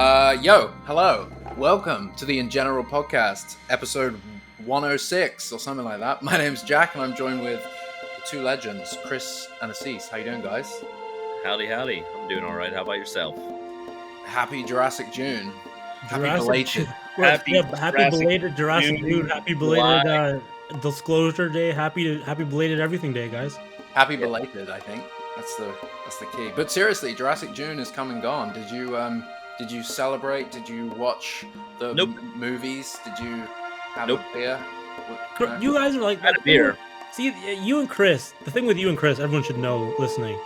Hello. Welcome to the InGeneral podcast, episode 106 or something like that. My name's Jack, and I'm joined with the two legends, Chris and Assis. How you doing, guys? Howdy. I'm doing all right. How about yourself? Happy Jurassic June. Happy belated. Happy belated Jurassic June. Happy belated July. Disclosure Day. Happy belated everything day, guys. Happy belated, I think. That's the key. But seriously, Jurassic June is come and gone. Did you celebrate? Did you watch the movies? Did you have a beer? You guys are like had a beer. See, you and Chris. The thing with you and Chris, everyone should know listening,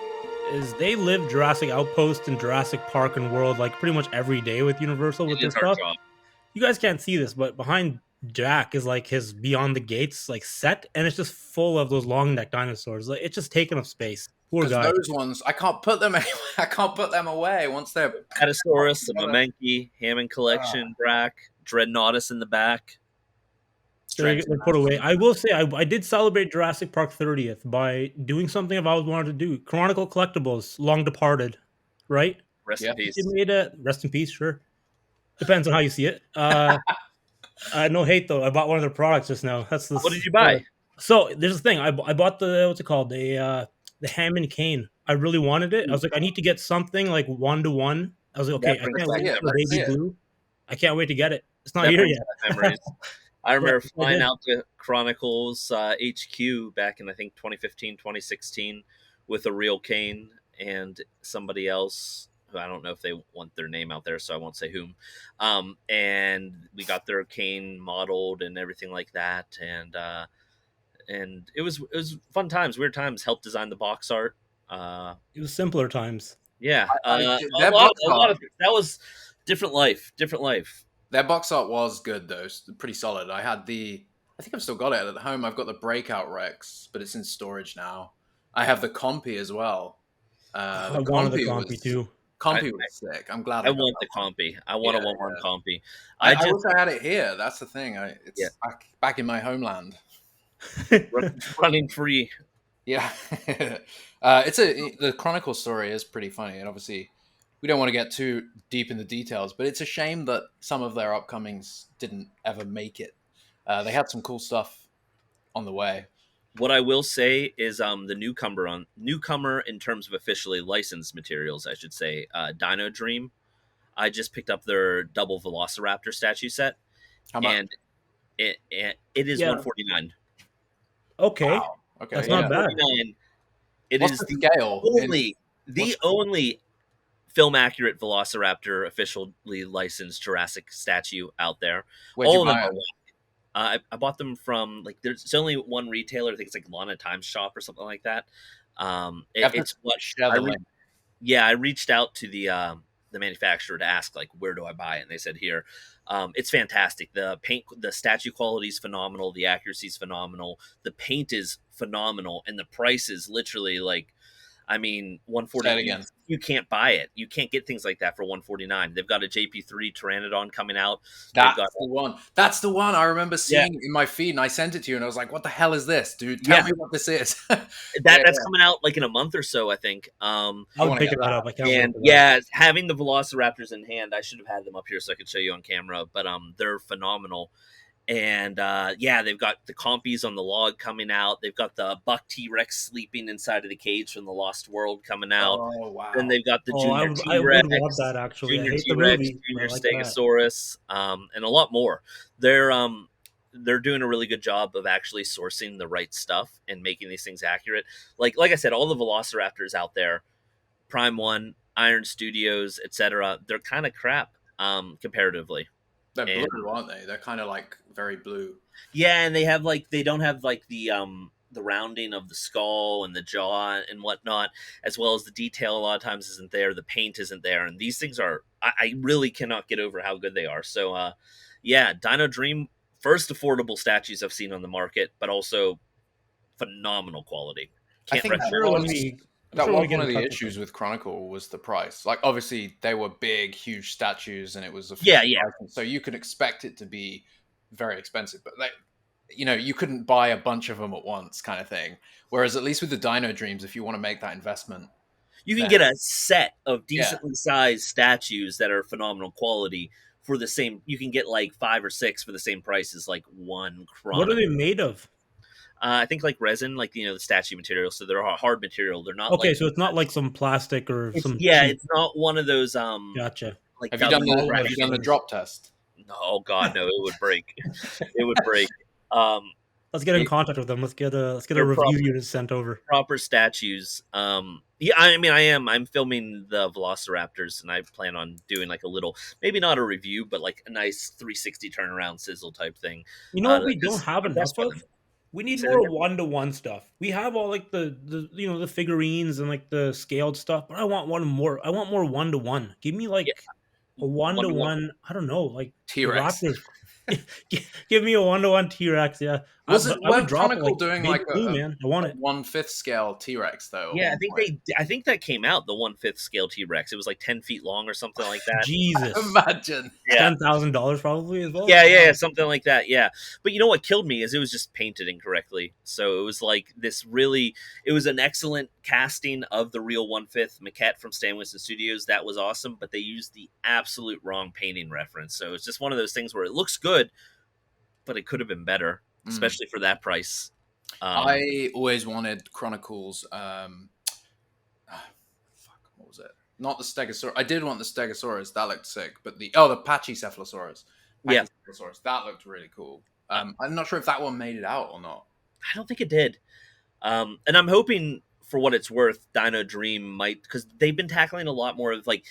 is they live Jurassic Outpost and Jurassic Park and World like pretty much every day with Universal with their stuff. You guys can't see this, but behind Jack is like his Beyond the Gates like set, and it's just full of those long neck dinosaurs. Like it's just taking up space. Poor guy. Those ones, I can't put them anywhere. I can't put them away once they're Petasaurus, the Mamenki, Hammond Collection, Brack, Dreadnoughtus in the back. They're put away. I will say I did celebrate Jurassic Park 30th by doing something I've always wanted to do. Chronicle Collectibles, long departed, right? Rest in peace. It made rest in peace, sure. Depends on how you see it. No hate though. I bought one of their products just now. What did you buy? So there's the thing. I bought the what's it called? The Hammond cane. I really wanted it. I was like, I need to get something like 1-to-1. I was like, okay, I can't wait for Baby Blue. I can't wait to get it. It's not here yet. Memories. I remember flying out to Chronicles HQ back in I think 2015, 2016 with a real cane and somebody else. I don't know if they want their name out there, so I won't say whom. And we got their cane modeled and everything like that, and it was fun times, weird times. Helped design the box art. It was simpler times. Yeah, a lot of things. That was different life. Their box art was good though, pretty solid. I think I've still got it at home. I've got the Breakout Rex, but it's in storage now. I have the Compy as well. I wanted the Compy too. Compy was sick. I'm glad I want the Compy. I want a 1-1 Compy. I wish I had it here. That's the thing. It's back in my homeland. Running free. Yeah. The Chronicle story is pretty funny, and obviously we don't want to get too deep in the details, but it's a shame that some of their upcomings didn't ever make it. They had some cool stuff on the way. What I will say is the newcomer in terms of officially licensed materials, I should say, Dino Dream. I just picked up their double Velociraptor statue set. How much? And it is $149. Okay. Wow. Okay. That's not bad. What's is the scale? The only film accurate Velociraptor officially licensed Jurassic statue out there. All of them are I bought them from there's only one retailer. I think it's like Lana Times Shop or something like that. It's what I reached out to the manufacturer to ask where do I buy it, and they said here. It's fantastic. The paint, the statue quality is phenomenal. The accuracy is phenomenal. The paint is phenomenal, and the price is literally $149. You can't buy it. You can't get things like that for $149. They've got a JP3 Pteranodon coming out. That's the one. That's the one I remember seeing in my feed, and I sent it to you, and I was like, "What the hell is this, dude? Tell me what this is." That's coming out in a month or so, I think. I would pick it up. I can't. Having the Velociraptors in hand, I should have had them up here so I could show you on camera. But they're phenomenal. And they've got the Compies on the log coming out. They've got the Buck T-Rex sleeping inside of the cage from the Lost World coming out. Oh wow! Then they've got the Junior T-Rex, I would want that actually. Junior T-Rex, Junior Stegosaurus, and a lot more. They're doing a really good job of actually sourcing the right stuff and making these things accurate. Like I said, all the Velociraptors out there, Prime One, Iron Studios, etc. They're kind of crap comparatively. They're blue, aren't they? They're kind of very blue. Yeah, and they don't have the rounding of the skull and the jaw and whatnot, as well as the detail a lot of times isn't there. The paint isn't there, and these things are. I really cannot get over how good they are. So, Dino Dream, first affordable statues I've seen on the market, but also phenomenal quality. Can't recommend. That was one of the issues with Chronicle was the price. Obviously, they were big, huge statues, and it was so you could expect it to be very expensive. But you couldn't buy a bunch of them at once, kind of thing. Whereas at least with the Dino Dreams, if you want to make that investment, You can get a set of decently sized statues that are phenomenal quality for the same. You can get like 5 or 6 for the same price as like one Chronicle. What are they made of? I think like resin, like the statue material. So they're a hard material. They're not okay. So it's not like some plastic or some. It's not one of those. Gotcha. Like have you done the drop test? No, oh God, no! It would break. It would break. Let's get in contact with them. Let's get a review unit sent over. Proper statues. Yeah, I mean, I'm filming the Velociraptors, and I plan on doing like a little, maybe not a review, but like a nice 360 turnaround sizzle type thing. You know what we don't have enough of? We need more one-to-one stuff. We have all like the the figurines and like the scaled stuff, but I want more. I want more one-to-one. Give me like a one-to-one. I don't know, like T-Rex. Give me a one-to-one T-Rex. Yeah. Weren't Chronicle doing like a 1/5 scale T-Rex though? Yeah, I think that came out, the 1/5 scale T-Rex. It was like 10 feet long or something like that. Jesus, imagine $10,000 probably as well. Yeah, something like that. Yeah, but you know what killed me is it was just painted incorrectly. So it was like this it was an excellent casting of the real 1/5 maquette from Stan Winston Studios. That was awesome, but they used the absolute wrong painting reference. So it's just one of those things where it looks good, but it could have been better. Especially for that price. I always wanted Chronicles. What was it? Not the Stegosaurus. I did want the Stegosaurus. That looked sick. But the Pachycephalosaurus. Pachycephalosaurus. That looked really cool. I'm not sure if that one made it out or not. I don't think it did. And I'm hoping, for what it's worth, Dino Dream might, because they've been tackling a lot more of like,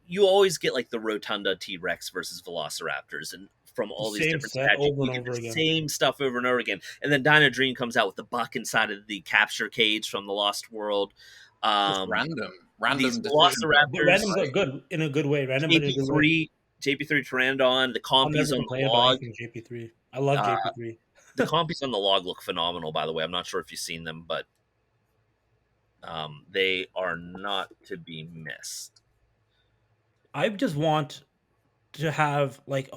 you always get like the Rotunda T-Rex versus Velociraptors, and from all these different statues, you get the same stuff over and over again. And then Dino Dream comes out with the buck inside of the capture cage from the Lost World. Random. These Velociraptors. Random's good in a good way. Random JP3 Pteranodon, the compies on the log. JP3. I love JP3. The compies on the log look phenomenal, by the way. I'm not sure if you've seen them, but they are not to be missed. I just want to have like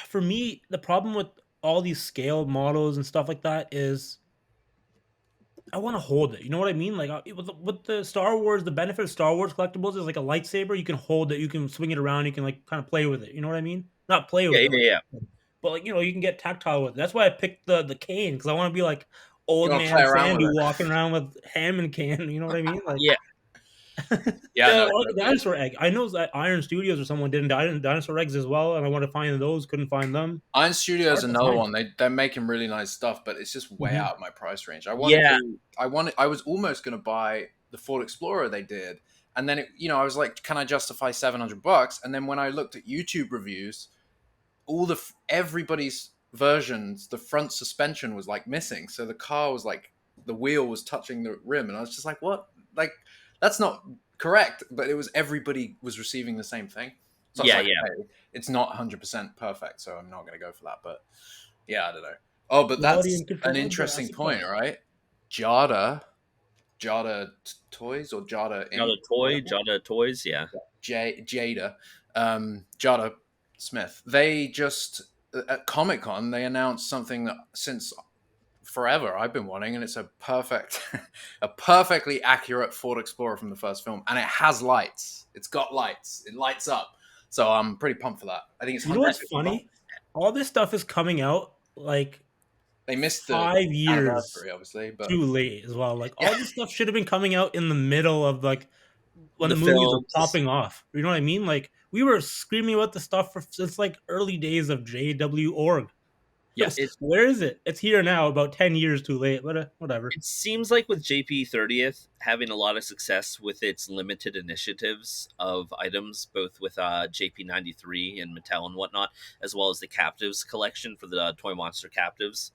for me, the problem with all these scale models and stuff like that is I want to hold it. You know what I mean? Like with the Star Wars, the benefit of Star Wars collectibles is like a lightsaber. You can hold it, you can swing it around, you can like kind of play with it. You know what I mean? Not play with it. Yeah. But like you can get tactile with it. That's why I picked the cane, because I want to be like old man Sandy walking around with Hammond cane. You know what I mean? Like, dinosaur egg. I know that Iron Studios or someone did dinosaur eggs as well, and I want to find those. Couldn't find them. Iron Studios is another one. They're making really nice stuff, but it's just way out of my price range. I was almost going to buy the Ford Explorer they did, and then I was like, can I justify $700? And then when I looked at YouTube reviews, everybody's versions, the front suspension was like missing, so the car was like the wheel was touching the rim, and I was just like, what? Like, that's not correct. But everybody was receiving the same thing. So hey, it's not 100% perfect, so I'm not going to go for that. But yeah, I don't know. Oh, but that's an interesting point, right? Jada Toys or Jada Toys, yeah. Jada Smith. They just at Comic-Con they announced something that since forever I've been wanting, and it's a perfectly accurate Ford Explorer from the first film, and it has lights. It's got lights. It lights up. So I'm pretty pumped for that. I think it's. You know what's funny? All this stuff is coming out like they missed 5 years, obviously, but too late as well. Like all this stuff should have been coming out in the middle of like when the movies were popping off. You know what I mean? Like we were screaming about the stuff since like early days of JW.org. Yes, where is it? It's here now, about 10 years too late, but whatever. It seems like with JP 30th having a lot of success with its limited initiatives of items, both with JP 93 and Mattel and whatnot, as well as the Captives collection for the Toy Monster Captives.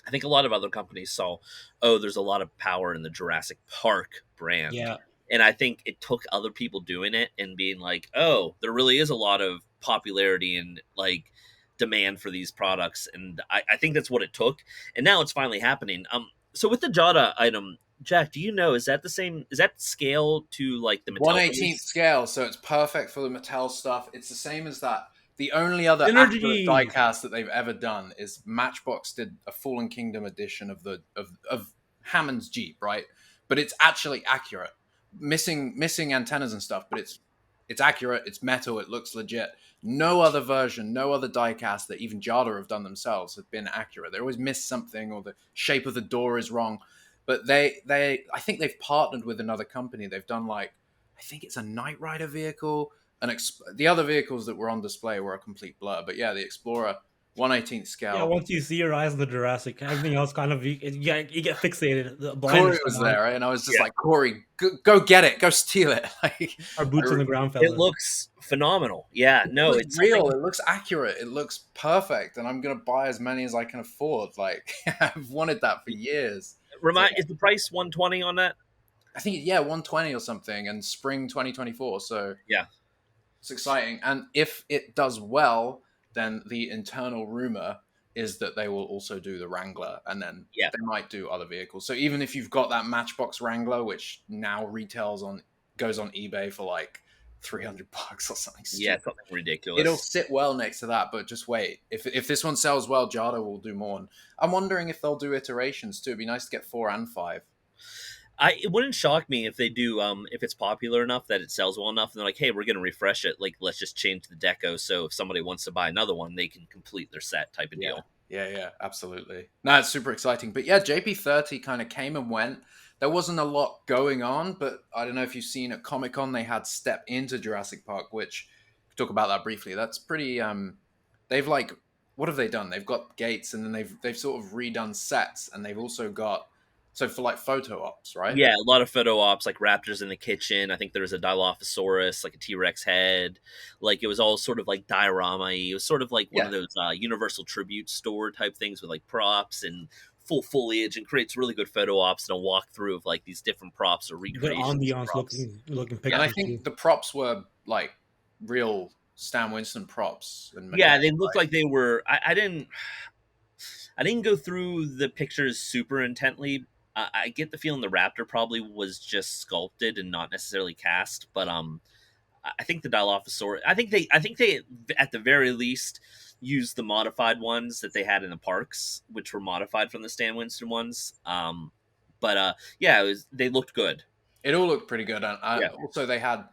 I think a lot of other companies saw, there's a lot of power in the Jurassic Park brand. Yeah. And I think it took other people doing it and being like, there really is a lot of popularity and like demand for these products, and I think that's what it took, and now it's finally happening. So with the Jada item, Jack, do you know, is that the same? Is that scale to like the Mattel 1/18 scale? So it's perfect for the Mattel stuff. It's the same as that. The only other accurate diecast that they've ever done is Matchbox did a Fallen Kingdom edition of Hammond's Jeep, right? But it's actually accurate. missing antennas and stuff, but it's accurate, it's metal, it looks legit. No other version, no other diecast that even JADA have done themselves have been accurate. They always miss something, or the shape of the door is wrong. But I think they've partnered with another company. They've done I think it's a Knight Rider vehicle, and the other vehicles that were on display were a complete blur. But yeah, the Explorer 1/18 scale. Yeah, once you see your eyes on the Jurassic, everything else kind of you get fixated. Corey was there, right? And I was just like, Corey, go get it, go steal it. Our boots on the ground, fella. It looks phenomenal. Yeah, no, it's real. It looks accurate. It looks perfect, and I'm gonna buy as many as I can afford. I've wanted that for years. Is the price $120 on that? I think $120 or something, and spring 2024. So yeah, it's exciting. And if it does well, then the internal rumor is that they will also do the Wrangler, and then they might do other vehicles. So even if you've got that Matchbox Wrangler, which now goes on eBay for $300 or something. Yeah, something ridiculous. It'll sit well next to that, but just wait. If this one sells well, JADA will do more. And I'm wondering if they'll do iterations too. It'd be nice to get 4 and 5. It wouldn't shock me if they do, if it's popular enough that it sells well enough, and they're like, hey, we're going to refresh it. Let's just change the deco, so if somebody wants to buy another one, they can complete their set type of deal. Yeah, absolutely. No, it's super exciting. But yeah, JP30 kind of came and went. There wasn't a lot going on, but I don't know if you've seen at Comic-Con, they had Step Into Jurassic Park, which, talk about that briefly, that's pretty, they've what have they done? They've got gates, and then they've sort of redone sets, and they've also got, so for photo ops, right? Yeah, a lot of photo ops, like raptors in the kitchen. I think there was a Dilophosaurus, like a T-Rex head. It was all sort of diorama-y. It was sort of one of those Universal Tribute store type things with props and full foliage, and creates really good photo ops and a walkthrough of these different props or recreations. Good ambiance looking pictures. And I think the props were real Stan Winston props. Yeah, they looked like they were. I didn't go through the pictures super intently. I get the feeling the raptor probably was just sculpted and not necessarily cast, but I think the Dilophosaurus. I think they at the very least used the modified ones that they had in the parks, which were modified from the Stan Winston ones. But they looked good. It all looked pretty good. And also they had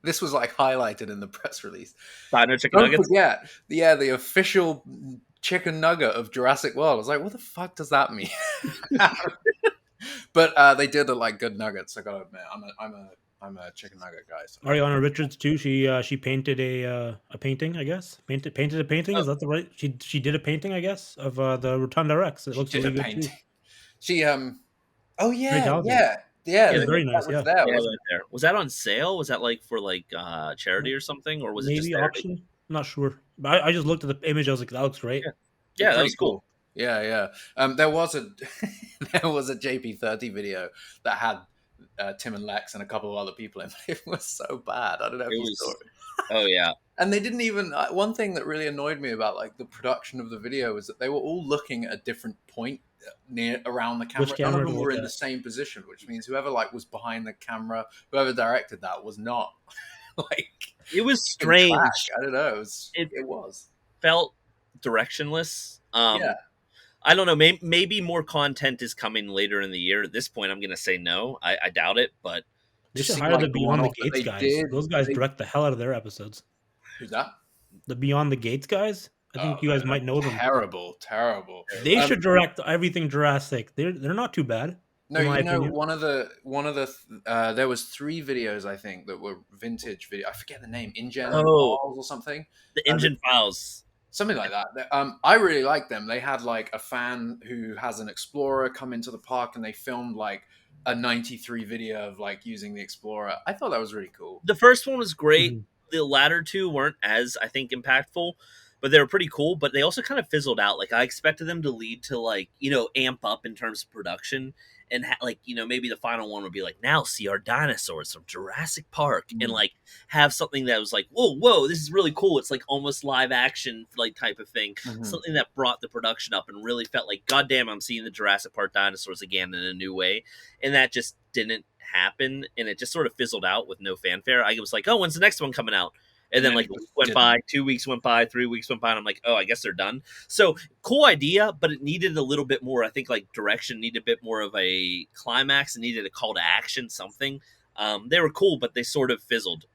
this was highlighted in the press release. Dino chicken nuggets. Yeah, the official chicken nugget of Jurassic World. I was like, what the fuck does that mean? But they did look good nuggets. I gotta admit, I'm a chicken nugget guy. So. Ariana Richards too. She painted a painting, I guess. Painted a painting. Is that the right? She did a painting, I guess, of the Rotunda Rex. It looks really good too. She oh yeah, very nice. Was that on sale? Was that for charity or something, or was maybe it just auction? I'm not sure. But I just looked at the image. I was like, that looks great. Yeah, that was cool. Yeah. There was a JP30 video that had Tim and Lex and a couple of other people in. It was so bad. I don't know if you saw it. Oh yeah. And they didn't even. One thing that really annoyed me about the production of the video was that they were all looking at a different point around the camera. None of them were in the same position, which means whoever was behind the camera, whoever directed that, was not it was strange. I don't know. It was felt directionless. I don't know. Maybe more content is coming later in the year. At this point, I'm going to say no. I doubt it, but they should hire the Beyond the Gates guys. Those guys direct the hell out of their episodes. Who's that? The Beyond the Gates guys. I think you guys might know them. Terrible. They should direct everything Jurassic. They're not too bad. No, one of the there was 3 videos I think that were vintage video. I forget the name. InGeneral or something. The Engine Files. Something like that. I really liked them. They had a fan who has an Explorer come into the park, and they filmed a 93 video of using the Explorer. I thought that was really cool. The first one was great. Mm-hmm. The latter 2 weren't as, I think, impactful, but they were pretty cool. But they also kind of fizzled out. I expected them to lead to amp up in terms of production. And maybe the final one would be now see our dinosaurs from Jurassic Park, and have something that was whoa, this is really cool. It's almost live action type of thing. Mm-hmm. Something that brought the production up and really felt goddamn, I'm seeing the Jurassic Park dinosaurs again in a new way. And that just didn't happen, and it just sort of fizzled out with no fanfare. I was oh, when's the next one coming out? And then like a week went by, 2 weeks went by, 3 weeks went by, and I'm like, oh, I guess they're done. So cool idea, but it needed a little bit more. I think like direction, needed a bit more of a climax, and needed a call to action, something. They were cool, but they sort of fizzled.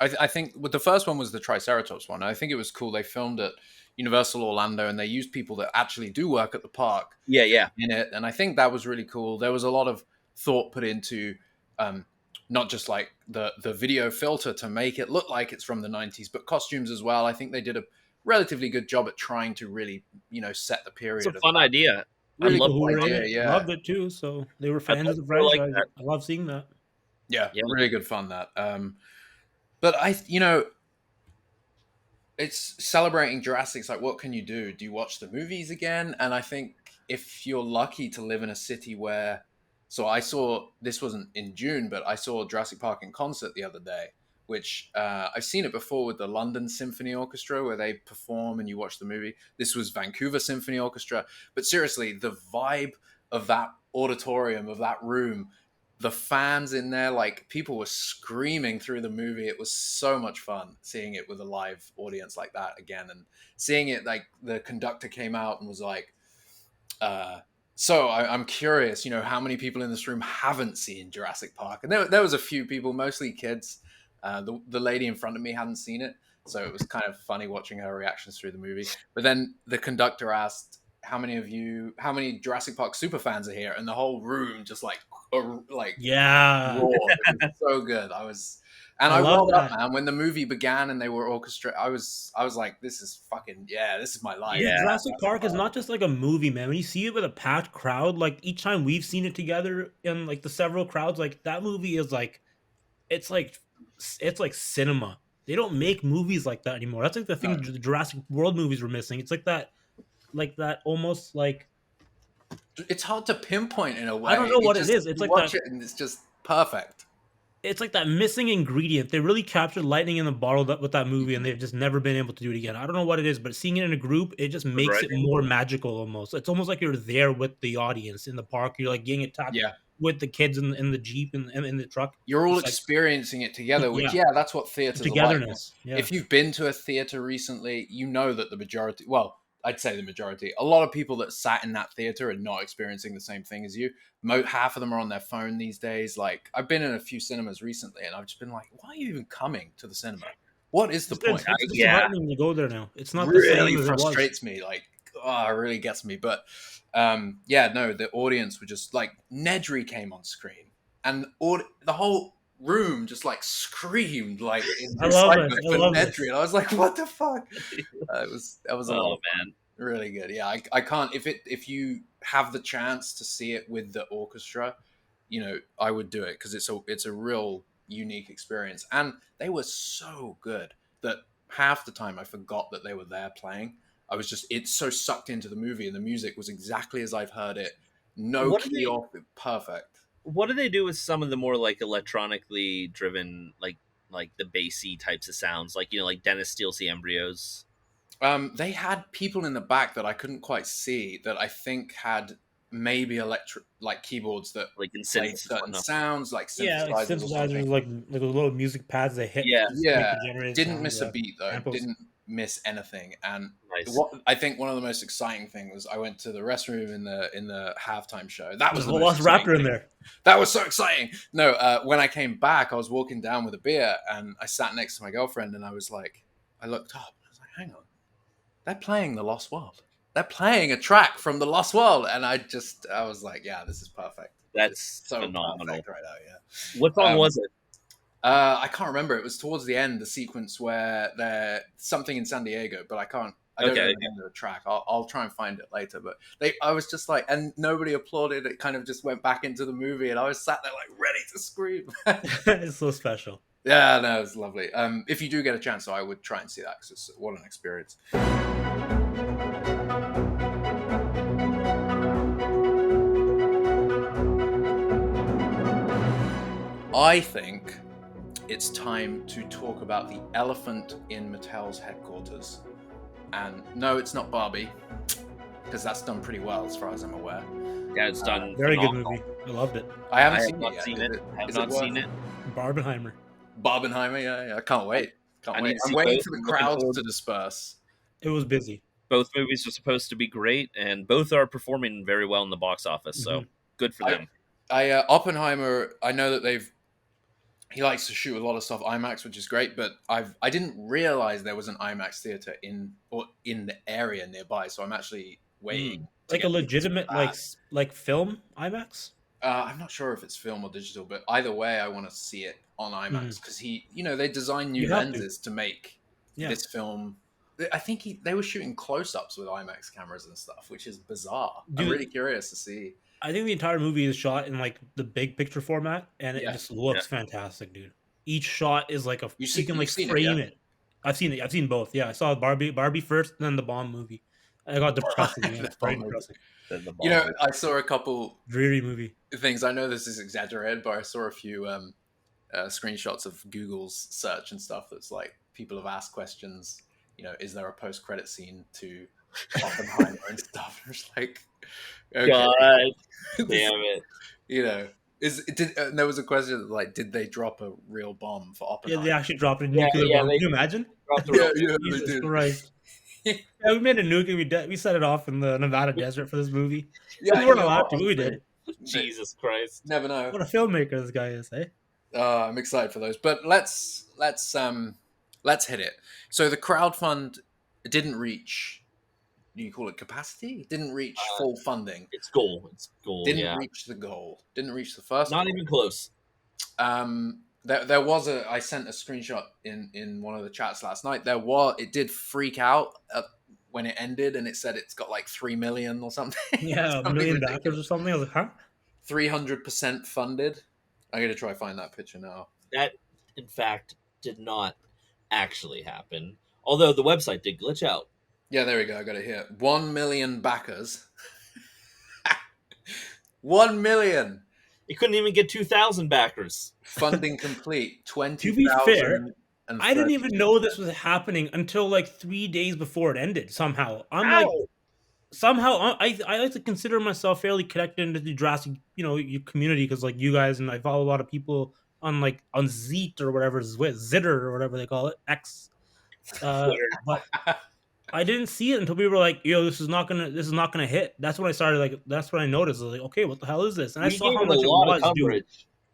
I think the first one was the Triceratops one. I think it was cool. They filmed at Universal Orlando, and they used people that actually do work at the park. Yeah. In it, and I think that was really cool. There was a lot of thought put into not just like the video filter to make it look like it's from the 90s, but costumes as well. I think they did a relatively good job at trying to really, set the period. It's a fun idea. Really cool idea, yeah. Loved it too, so they were fans of the franchise. Like I love seeing that. Yeah, really good fun, that. But it's celebrating Jurassic's like, what can you do? Do you watch the movies again? And I think if you're lucky to live in a city where... So I saw, this wasn't in June, but I saw Jurassic Park in concert the other day, which I've seen it before with the London Symphony Orchestra, where they perform and you watch the movie. This was Vancouver Symphony Orchestra. But seriously, the vibe of that auditorium, of that room, the fans in there, like people were screaming through the movie. It was so much fun seeing it with a live audience like that again, and seeing it, like the conductor came out and was like, so I'm curious, how many people in this room haven't seen Jurassic Park? And there was a few people, mostly kids. The lady in front of me hadn't seen it, so it was kind of funny watching her reactions through the movie. But then the conductor asked, how many Jurassic Park superfans are here? And the whole room just roared. It was so good. I woke up, man, when the movie began and they were orchestra. I was like, this is my life. Yeah, Jurassic Park is not just like a movie, man. When you see it with a packed crowd, like each time we've seen it together in like the several crowds, like that movie is like, it's like cinema. They don't make movies like that anymore. That's like the thing the Jurassic World movies were missing. It's like that almost like, it's hard to pinpoint in a way. I don't know what it is. It's like watch it and it's just perfect. It's like that missing ingredient. They really captured lightning in the bottle with that movie, and they've just never been able to do it again. I don't know what it is, but seeing it in a group, it just makes it more magical almost. It's almost like you're there with the audience in the park. You're like getting attacked with the kids in the Jeep and in the truck. You're all experiencing it together, which, that's what theaters togetherness. Are like. If you've been to a theater recently, you know that the majority... Well, I'd say the majority. A lot of people that sat in that theater are not experiencing the same thing as you. Half of them are on their phone these days. Like, I've been in a few cinemas recently, and I've just been like, why are you even coming to the cinema? What is the point? It's threatening to go there now. It's not really the same as frustrates me. Like, it really gets me. But the audience were just like, Nedry came on screen, and the whole room just like screamed like in excitement for Nedry, and I was like, what the fuck? That was a lot, man. Really good. Yeah, I can't, if you have the chance to see it with the orchestra, I would do it, because it's a real unique experience. And they were so good that half the time I forgot that they were there playing. It's so sucked into the movie, and the music was exactly as I've heard it. No key off, perfect. What do they do with some of the more like electronically driven, like the bassy types of sounds, like like Dennis steals the embryos? They had people in the back that I couldn't quite see, that I think had maybe like keyboards that like played certain sounds, like synthesizers, like little music pads they hit. Didn't miss a beat though. Amples. Didn't miss anything. And I think one of the most exciting things was I went to the restroom in the halftime show. That was the lost raptor in there. That was so exciting. No, when I came back, I was walking down with a beer, and I sat next to my girlfriend, and I was like, I looked up, and I was like, hang on. They're playing The Lost World. They're playing a track from The Lost World. And I was like, yeah, this is perfect. That's so phenomenal. Right now, yeah. What song was it? I can't remember. It was towards the end, the sequence where they're something in San Diego, but I don't remember the track. I'll try and find it later. But I was just like, and nobody applauded. It kind of just went back into the movie, and I was sat there like ready to scream. It's so special. Yeah, no, it's lovely. If you do get a chance, though, I would try and see that, because what an experience. I think it's time to talk about the elephant in Mattel's headquarters. And no, it's not Barbie, because that's done pretty well as far as I'm aware. Yeah, it's done. Very good movie. I loved it. I have not seen it. I have not seen it. Barbenheimer. Yeah, I can't wait. Can't wait. I'm waiting for the crowds to disperse. It was busy. Both movies are supposed to be great, and both are performing very well in the box office. So good for them. Oppenheimer, I know that he likes to shoot a lot of stuff IMAX, which is great, but I didn't realize there was an IMAX theater in the area nearby, so I'm actually waiting. Like a legitimate like film IMAX? I'm not sure if it's film or digital, but either way, I want to see it on IMAX because they design new lenses to make this film. I think they were shooting close-ups with IMAX cameras and stuff, which is bizarre. Dude, I'm really curious to see. I think the entire movie is shot in like the big picture format, and it just looks fantastic, dude. Each shot is like you can like frame it. I've seen it. I've seen both. Yeah, I saw Barbie first, then the Bomb movie. I got depressed. Very depressing. I saw a couple dreary movie things. I know this is exaggerated, but I saw a few screenshots of Google's search and stuff. That's like people have asked questions. Is there a post-credit scene to Oppenheimer and stuff? It's like, okay. God damn it. There was a question like, did they drop a real bomb for Oppenheimer? Yeah, they actually dropped a nuclear bomb. Can you imagine? Jesus Christ. Yeah, we made a nuke and we set it off in the Nevada desert for this movie. Yeah, we weren't allowed to, but we did. Jesus Christ. Never know. What a filmmaker this guy is, eh? I'm excited for those. But let's hit it. So the crowdfund didn't reach, do you call it capacity? It didn't reach full funding. It's goal. Didn't reach the goal. Didn't reach the first Not even close. There was I sent a screenshot in one of the chats last night. It did freak out when it ended, and it said it's got like 3 million or something. Yeah, something $1 million backers or something. I was like, huh? 300% funded. I'm going to try to find that picture now. That, in fact, did not actually happen. Although the website did glitch out. Yeah, there we go. I got it here. 1 million backers. 1 million. It couldn't even get 2,000 backers. Funding complete. 20,000. To be fair, I didn't even know this was happening until like 3 days before it ended. Somehow, I like to consider myself fairly connected into the Jurassic, community because like you guys and I follow a lot of people on Zeet or whatever Zitter or whatever they call it X. But I didn't see it until people were like, "Yo, this is not gonna hit." That's when I started that's when I noticed. I was like, "Okay, what the hell is this?" And I saw how much it was, dude.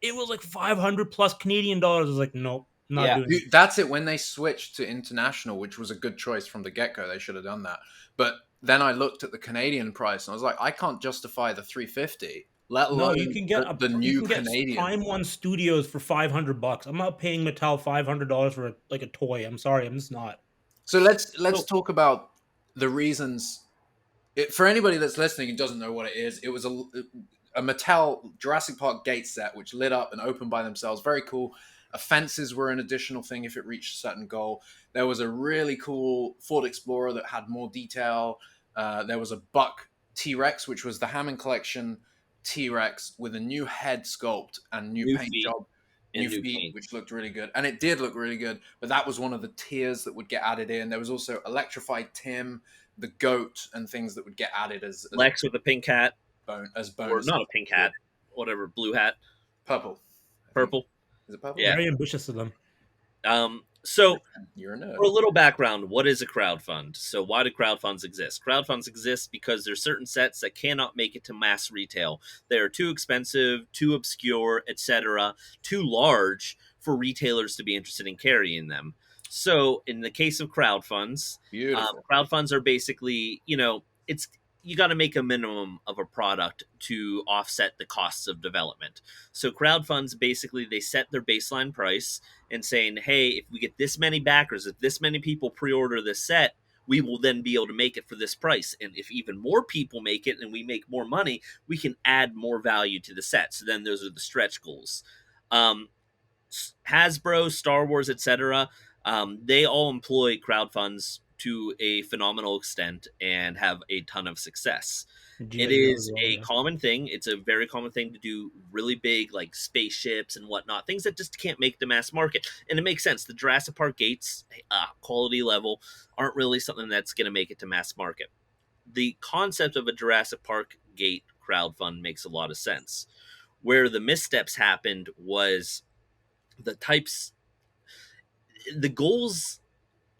It was like 500 plus Canadian dollars. I was like, "Nope, not doing it." That's it. When they switched to international, which was a good choice from the get go, they should have done that. But then I looked at the Canadian price and I was like, I can't justify the $350. Let alone you can get the new Canadian Time One Studios for $500. I'm not paying Mattel $500 for a toy. I'm sorry, I'm just not. So let's talk about the reasons. For anybody that's listening and doesn't know what it is, it was a Mattel Jurassic Park gate set which lit up and opened by themselves. Very cool. Fences were an additional thing if it reached a certain goal. There was a really cool Ford Explorer that had more detail. There was a Buck T-Rex, which was the Hammond Collection T-Rex with a new head sculpt and new paint job. New feet, which looked really good. And it did look really good, but that was one of the tiers that would get added in. There was also Electrified Tim, the goat, and things that would get added as Lex with a pink hat. As Or bonus. not a pink hat. Whatever, blue hat. Purple. Is it purple? Yeah. Very ambitious of them. So, you're a nerd. For a little background, what is a crowdfund? So why do crowdfunds exist? Crowdfunds exist because there's certain sets that cannot make it to mass retail. They are too expensive, too obscure, etc., too large for retailers to be interested in carrying them. So in the case of crowdfunds, crowdfunds are basically, you got to make a minimum of a product to offset the costs of development. So crowdfunds, basically, they set their baseline price and saying, hey, if we get this many backers, if this many people pre-order this set, we will then be able to make it for this price. And if even more people make it and we make more money, we can add more value to the set. So then those are the stretch goals. Hasbro, Star Wars, etc., they all employ crowdfunds to a phenomenal extent and have a ton of success. It is a common thing. It's a very common thing to do really big, like spaceships and whatnot, things that just can't make the mass market. And it makes sense. The Jurassic Park gates, quality level, aren't really something that's going to make it to mass market. The concept of a Jurassic Park gate crowdfund makes a lot of sense. Where the missteps happened was the types... the goals,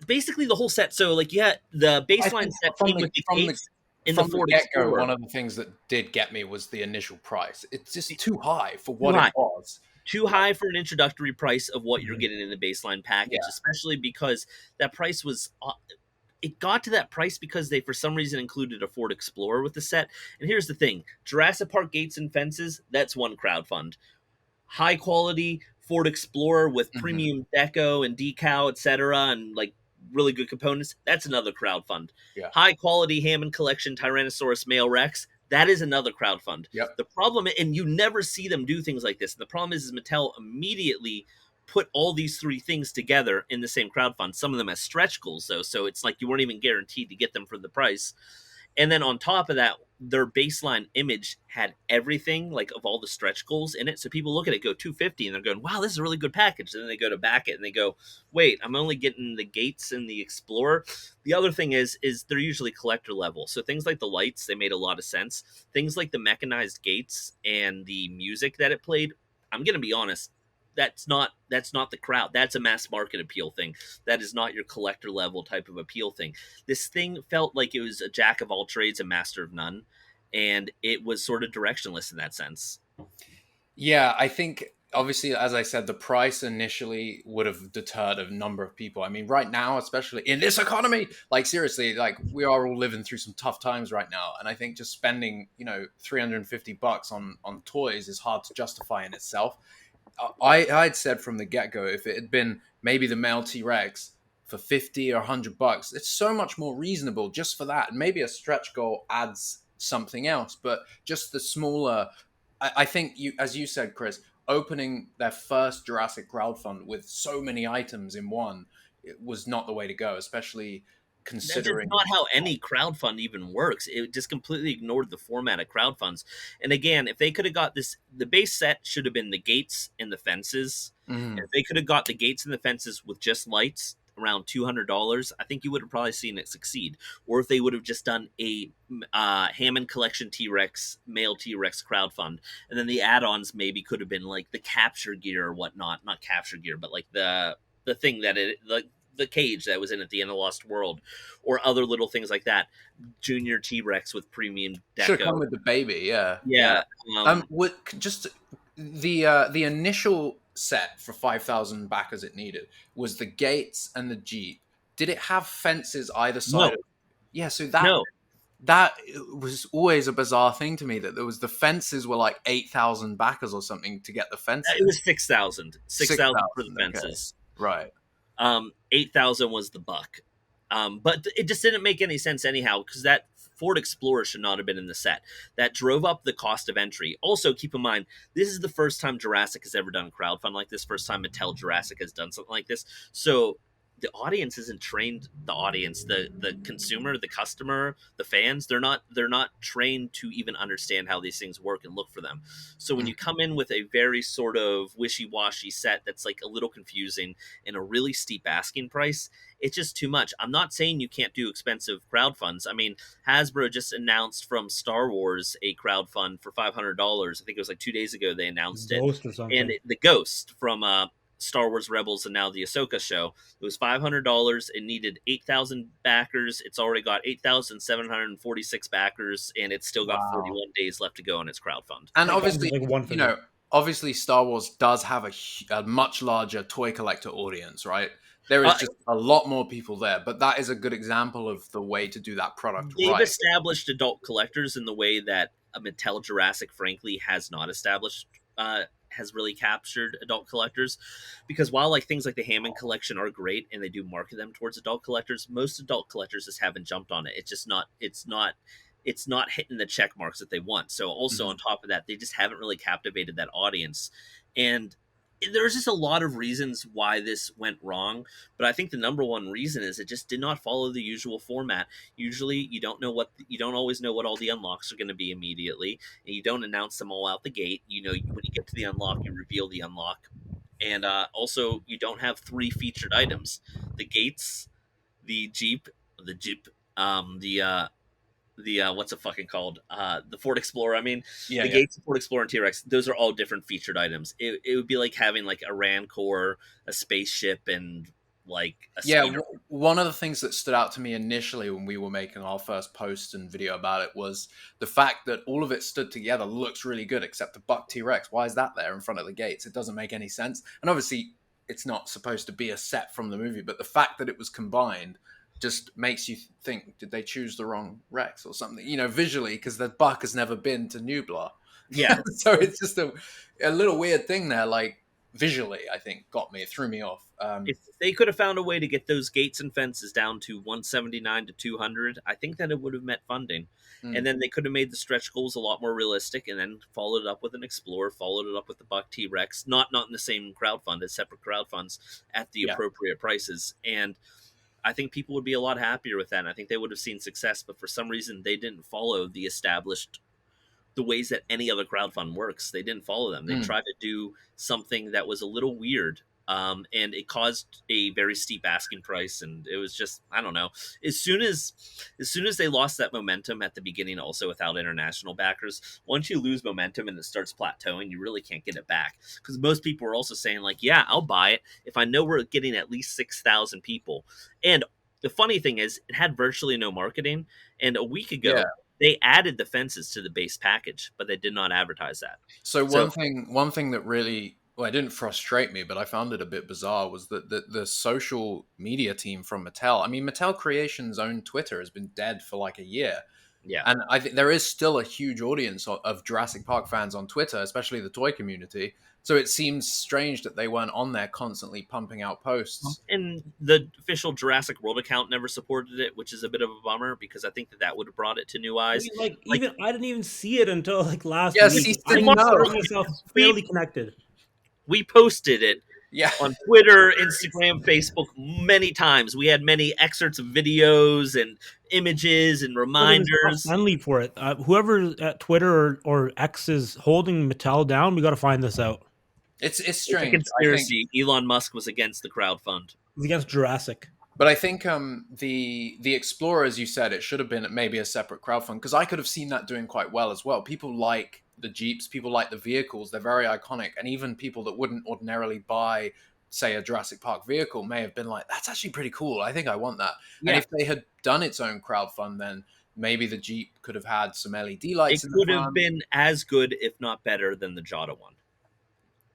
basically the whole set. So like, yeah, the baseline set came with the gates in the Ford Explorer. One of the things that did get me was the initial price. It's just too high for what it was. Too high for an introductory price of what you're getting in the baseline package, especially because that price was... It got to that price because they, for some reason, included a Ford Explorer with the set. And here's the thing. Jurassic Park gates and fences, that's one crowdfund. High quality Ford Explorer with premium deco and decal, etc., and like really good components, that's another crowdfund. High quality Hammond Collection Tyrannosaurus male Rex, that is another crowdfund. The problem, and you never see them do things like this, and the problem is Mattel immediately put all these three things together in the same crowdfund. Some of them as stretch goals, though, so it's like you weren't even guaranteed to get them for the price. And then on top of that, their baseline image had everything, like, of all the stretch goals in it. So people look at it, go $250, and they're going, wow, this is a really good package. And then they go to back it, and they go, wait, I'm only getting the gates and the Explorer. The other thing is they're usually collector level. So things like the lights, they made a lot of sense. Things like the mechanized gates and the music that it played, I'm going to be honest, that's not the crowd. That's a mass market appeal thing. That is not your collector level type of appeal thing. This thing felt like it was a jack of all trades, a master of none, and it was sort of directionless in that sense. Yeah, I think obviously, as I said, the price initially would have deterred a number of people. I mean, right now, especially in this economy, like seriously, like we are all living through some tough times right now, and I think just spending $350 on toys is hard to justify in itself. I'd said from the get-go, if it had been maybe the male T-Rex for $50 or $100, it's so much more reasonable just for that. And maybe a stretch goal adds something else, but just the smaller, I think as you said, Chris, opening their first Jurassic crowdfund with so many items in one, it was not the way to go, especially considering... That's not how any crowdfund even works. It just completely ignored the format of crowdfunds. And again, if they could have got this, the base set should have been the gates and the fences. If they could have got the gates and the fences with just lights, around $200, I think you would have probably seen it succeed. Or if they would have just done a Hammond Collection T-Rex, male T-Rex crowdfund, and then the add-ons maybe could have been like the capture gear or whatnot. Not capture gear, but like the thing that it... like the cage that was in at the end of Lost World, or other little things like that. Junior T-Rex with premium deco. Should have come with the baby, yeah. Just the initial set for 5,000 backers it needed was the gates and the Jeep. Did it have fences either side? No. Yeah, so that was always a bizarre thing to me, that there was the fences were like 8,000 backers or something to get the fences. It was 6,000. 6,000 for the fences. Okay. Right. 8,000 was the buck. But it just didn't make any sense anyhow, because that Ford Explorer should not have been in the set. That drove up the cost of entry. Also, keep in mind, this is the first time Jurassic has ever done a crowdfund like this, first time Mattel Jurassic has done something like this. So the audience isn't trained. The audience, the consumer, the customer, the fans, they're not trained to even understand how these things work and look for them. So when you come in with a very sort of wishy-washy set that's like a little confusing and a really steep asking price, it's just too much. I'm not saying you can't do expensive crowdfunds. I mean, Hasbro just announced from Star Wars a crowdfund for $500. I think it was like 2 days ago they announced Ghost it. Or something. And the Ghost from Star Wars Rebels and now the Ahsoka show. It was $500. It needed 8,000 backers. It's already got 8,746 backers, and it's still got 41 days left to go on its crowdfund. And obviously, obviously Star Wars does have a much larger toy collector audience, right? There is just a lot more people there, but that is a good example of the way to do that product They've right. established adult collectors in the way that Mattel Jurassic, frankly, has not established has really captured adult collectors, because while like things like the Hammond Collection are great and they do market them towards adult collectors, most adult collectors just haven't jumped on it. It's just not hitting the check marks that they want. So also on top of that, they just haven't really captivated that audience. And there's just a lot of reasons why this went wrong, but I think the number one reason is it just did not follow the usual format. Usually you don't always know what all the unlocks are going to be immediately, and you don't announce them all out the gate. You know, when you get to the unlock, you reveal the unlock. And also you don't have 3 featured items: the gates, the Jeep, what's it fucking called? The Ford Explorer. I mean, gates, Ford Explorer, and T-Rex. Those are all different featured items. It would be like having like a Rancor, a spaceship, and like a skater. One of the things that stood out to me initially when we were making our first post and video about it was the fact that all of it stood together looks really good, except the Buck T-Rex. Why is that there in front of the gates? It doesn't make any sense. And obviously, it's not supposed to be a set from the movie, but the fact that it was combined just makes you think, did they choose the wrong Rex or something? You know, visually, because the Buck has never been to Nublar. Yeah. So it's just a little weird thing there, like, visually, I think, it threw me off. If they could have found a way to get those gates and fences down to 179 to 200, I think that it would have met funding. And then they could have made the stretch goals a lot more realistic, and then followed it up with an Explorer, followed it up with the Buck T-Rex, not in the same crowdfund, as separate crowdfunds at the appropriate prices. And I think people would be a lot happier with that. And I think they would have seen success, but for some reason they didn't follow the ways that any other crowdfund works. They didn't follow them. They tried to do something that was a little weird. And it caused a very steep asking price, and it was just, I don't know. As soon as they lost that momentum at the beginning, also without international backers, once you lose momentum and it starts plateauing, you really can't get it back. Because most people were also saying, like, yeah, I'll buy it if I know we're getting at least 6,000 people. And the funny thing is, it had virtually no marketing. And a week ago, they added the fences to the base package, but they did not advertise that. So one thing that really, well, it didn't frustrate me, but I found it a bit bizarre, was that the social media team from Mattel, I mean, Mattel Creations' own Twitter has been dead for like a year. Yeah. And I think there is still a huge audience of Jurassic Park fans on Twitter, especially the toy community. So it seems strange that they weren't on there constantly pumping out posts. And the official Jurassic World account never supported it, which is a bit of a bummer, because I think that would have brought it to new eyes. I mean, even I didn't even see it until like last week. I consider myself fairly connected. We posted it on Twitter, Instagram, Facebook many times. We had many excerpts of videos and images and reminders. Friendly for it. Whoever at Twitter or X is holding Mattel down, we got to find this out. It's strange. It's a conspiracy. Elon Musk was against the crowdfund. He's against Jurassic. But I think the Explorer, as you said, it should have been maybe a separate crowdfund, because I could have seen that doing quite well as well. People like the Jeeps, people like the vehicles, they're very iconic, and even people that wouldn't ordinarily buy, say, a Jurassic Park vehicle may have been like, that's actually pretty cool, I think I want that. And if they had done its own crowdfund, then maybe the Jeep could have had some LED lights. It could have been as good, if not better, than the Jada one.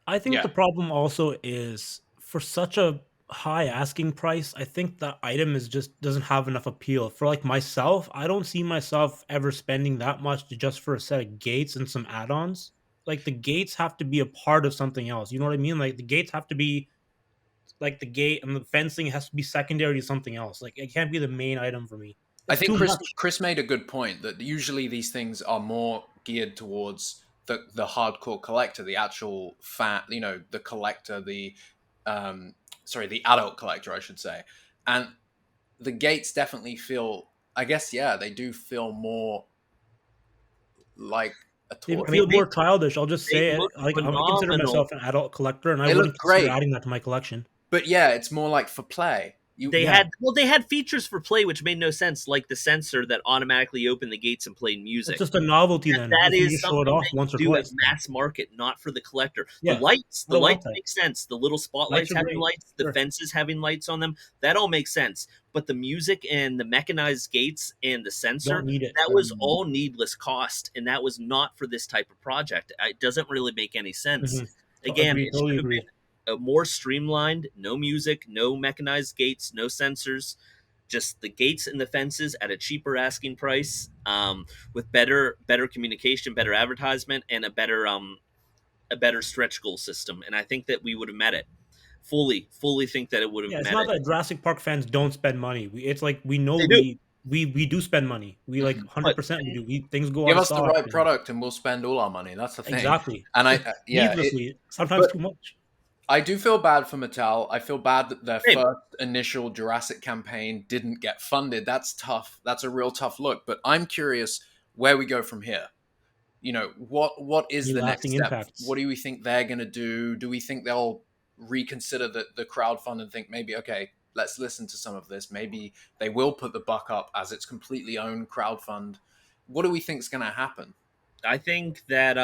I think the problem also is, for such a high asking price, I think the item just doesn't have enough appeal. For like myself, I don't see myself ever spending that much just for a set of gates and some add-ons. Like, the gates have to be a part of something else. You know what I mean? Like, the gates have to be like the gate, and the fencing has to be secondary to something else. Like, it can't be the main item for me. I think Chris made a good point that usually these things are more geared towards the hardcore collector, the actual fan, you know, the collector, the adult collector, I should say. And the gates definitely feel, I guess, they do feel more like a toy. They feel more childish. I'll just say it. Like, I consider myself an adult collector, and I wouldn't consider adding that to my collection. But it's more like for play. They had features for play which made no sense, like the sensor that automatically opened the gates and played music. It's just a novelty then. That is something show it off once or twice. Mass market, not for the collector. The lights make sense. The little spotlights having lights, the fences having lights on them, that all makes sense. But the music and the mechanized gates and the sensor, that was all needless cost, and that was not for this type of project. It doesn't really make any sense. Again, it should have been more streamlined, no music, no mechanized gates, no sensors, just the gates and the fences at a cheaper asking price, with better communication, better advertisement, and a better stretch goal system. And I think that we would have met it. Fully think that it would have met it. It's not that Jurassic Park fans don't spend money. It's like, we know we do spend money. We like 100% we do. Things go give us the right product and we'll spend all our money. That's the thing. Exactly. And needlessly, sometimes too much. I do feel bad for Mattel. I feel bad that their first initial Jurassic campaign didn't get funded. That's tough. That's a real tough look. But I'm curious where we go from here. You know, what is the next step? Impacts. What do we think they're going to do? Do we think they'll reconsider the crowdfund and think maybe, okay, let's listen to some of this. Maybe they will put the Buck up as its completely own crowdfund. What do we think is going to happen? I think that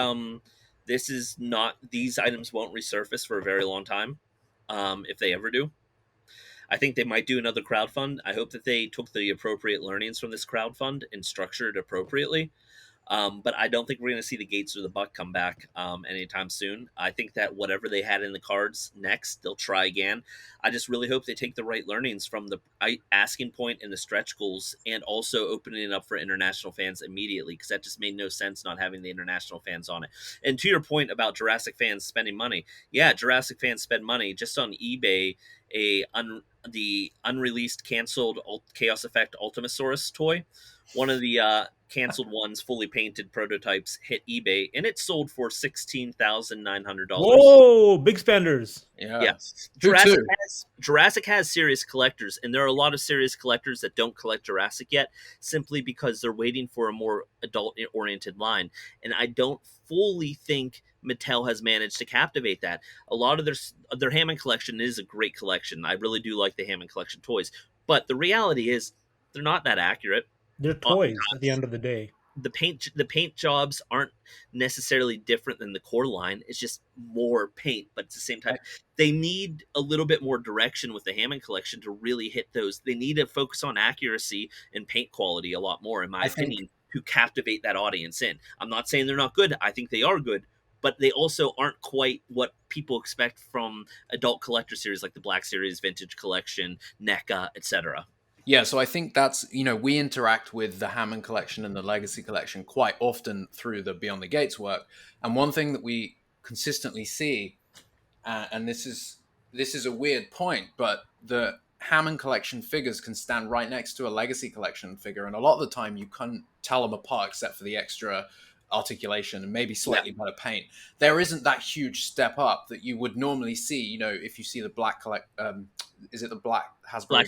these items won't resurface for a very long time, if they ever do. I think they might do another crowdfund. I hope that they took the appropriate learnings from this crowdfund and structured it appropriately. But I don't think we're going to see the Gates or the Buck come back anytime soon. I think that whatever they had in the cards next, they'll try again. I just really hope they take the right learnings from the asking point and the stretch goals, and also opening it up for international fans immediately, because that just made no sense not having the international fans on it. And to your point about Jurassic fans spending money, yeah, Jurassic fans spend money just on eBay. The unreleased canceled Chaos Effect Ultimasaurus toy, one of the canceled ones, fully painted prototypes, hit eBay, and it sold for $16,900. Whoa, big spenders! Yeah. Jurassic has serious collectors, and there are a lot of serious collectors that don't collect Jurassic yet, simply because they're waiting for a more adult-oriented line. And I don't fully think Mattel has managed to captivate that. A lot of their Hammond collection is a great collection. I really do like the Hammond collection toys, but the reality is they're not that accurate. They're toys at the end of the day. The paint jobs aren't necessarily different than the core line. It's just more paint, but at the same time, they need a little bit more direction with the Hammond collection to really hit those. They need to focus on accuracy and paint quality a lot more, in my opinion, to captivate that audience in. I'm not saying they're not good. I think they are good, but they also aren't quite what people expect from adult collector series like the Black Series, Vintage Collection, NECA, etc. Yeah, so I think that's, we interact with the Hammond collection and the Legacy collection quite often through the Beyond the Gates work. And one thing that we consistently see, and this is a weird point, but the Hammond collection figures can stand right next to a Legacy collection figure. And a lot of the time you can't tell them apart except for the extra articulation and maybe slightly better paint. There isn't that huge step up that you would normally see, if you see the black is it the Black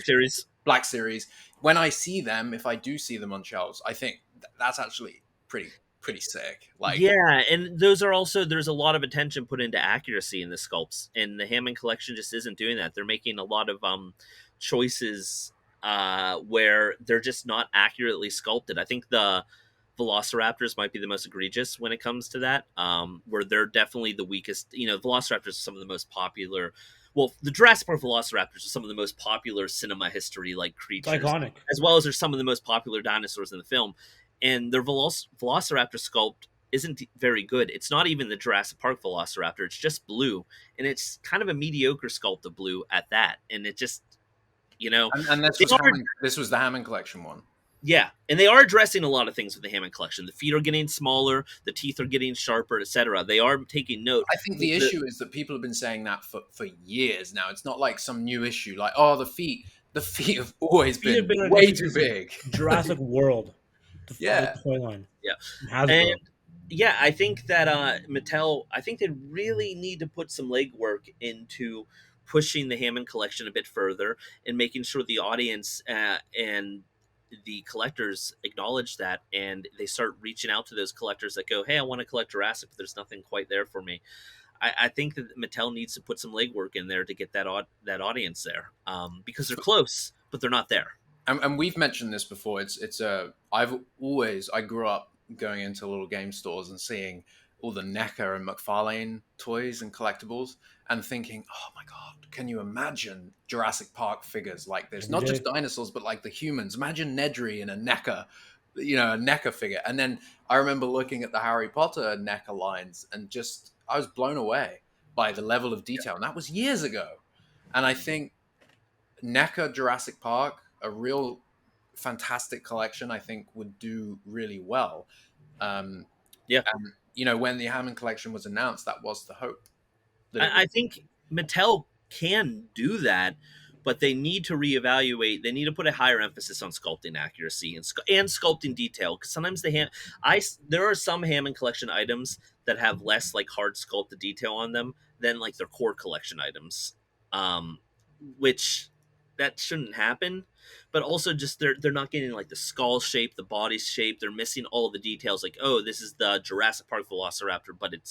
Series? Black Series. When I see them, if I do see them on shelves, I think that's actually pretty sick. And those are also, there's a lot of attention put into accuracy in the sculpts, and the Hammond collection just isn't doing that. They're making a lot of choices where they're just not accurately sculpted. I think the Velociraptors might be the most egregious when it comes to that, where they're definitely the weakest. Velociraptors are some of the most popular. Well, the Jurassic Park Velociraptors are some of the most popular cinema history creatures. It's iconic. As well as they're some of the most popular dinosaurs in the film. And their Velociraptor sculpt isn't very good. It's not even the Jurassic Park Velociraptor. It's just blue. And it's kind of a mediocre sculpt of blue at that. And it just, And this was the Hammond collection one. Yeah, and they are addressing a lot of things with the Hammond collection. The feet are getting smaller, the teeth are getting sharper, etc. They are taking note. I think the issue is that people have been saying that for years now. It's not like some new issue, like, the feet have always been way too big. Jurassic World. The toy line. Yeah. I think that Mattel, I think they really need to put some legwork into pushing the Hammond collection a bit further and making sure the audience and the collectors acknowledge that, and they start reaching out to those collectors that go, hey, I want to collect Jurassic, but there's nothing quite there for me. I think that Mattel needs to put some legwork in there to get that audience there, because they're close, but they're not there. And we've mentioned this before. I grew up going into little game stores and seeing all the NECA and McFarlane toys and collectibles and thinking, oh my God, can you imagine Jurassic Park figures like this? Not just dinosaurs, but like the humans. Imagine Nedry in a NECA figure. And then I remember looking at the Harry Potter NECA lines and I was blown away by the level of detail. And that was years ago. And I think NECA Jurassic Park, a real fantastic collection, I think would do really well. And, when the Hammond collection was announced, that was the hope. I think Mattel can do that, but they need to reevaluate. They need to put a higher emphasis on sculpting accuracy and sculpting detail. Because sometimes there are some Hammond collection items that have less hard sculpted detail on them than their core collection items, which that shouldn't happen. But also just they're not getting the skull shape, the body shape. They're missing all of the details. This is the Jurassic Park Velociraptor, but it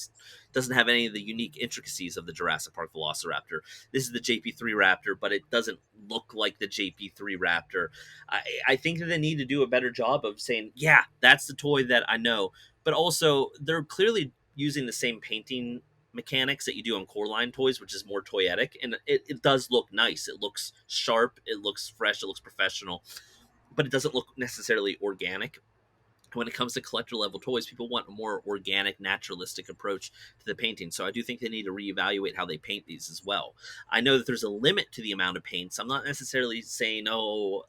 doesn't have any of the unique intricacies of the Jurassic Park Velociraptor. This is the JP3 Raptor, but it doesn't look like the JP3 Raptor. I think that they need to do a better job of saying, yeah, that's the toy that I know. But also they're clearly using the same painting mechanics that you do on Coreline toys, which is more toyetic, and it does look nice. It looks sharp, it looks fresh, it looks professional, but it doesn't look necessarily organic. When it comes to collector level toys, people want a more organic, naturalistic approach to the painting. So I do think they need to reevaluate how they paint these as well. I know that there's a limit to the amount of paints. I'm not necessarily saying, oh,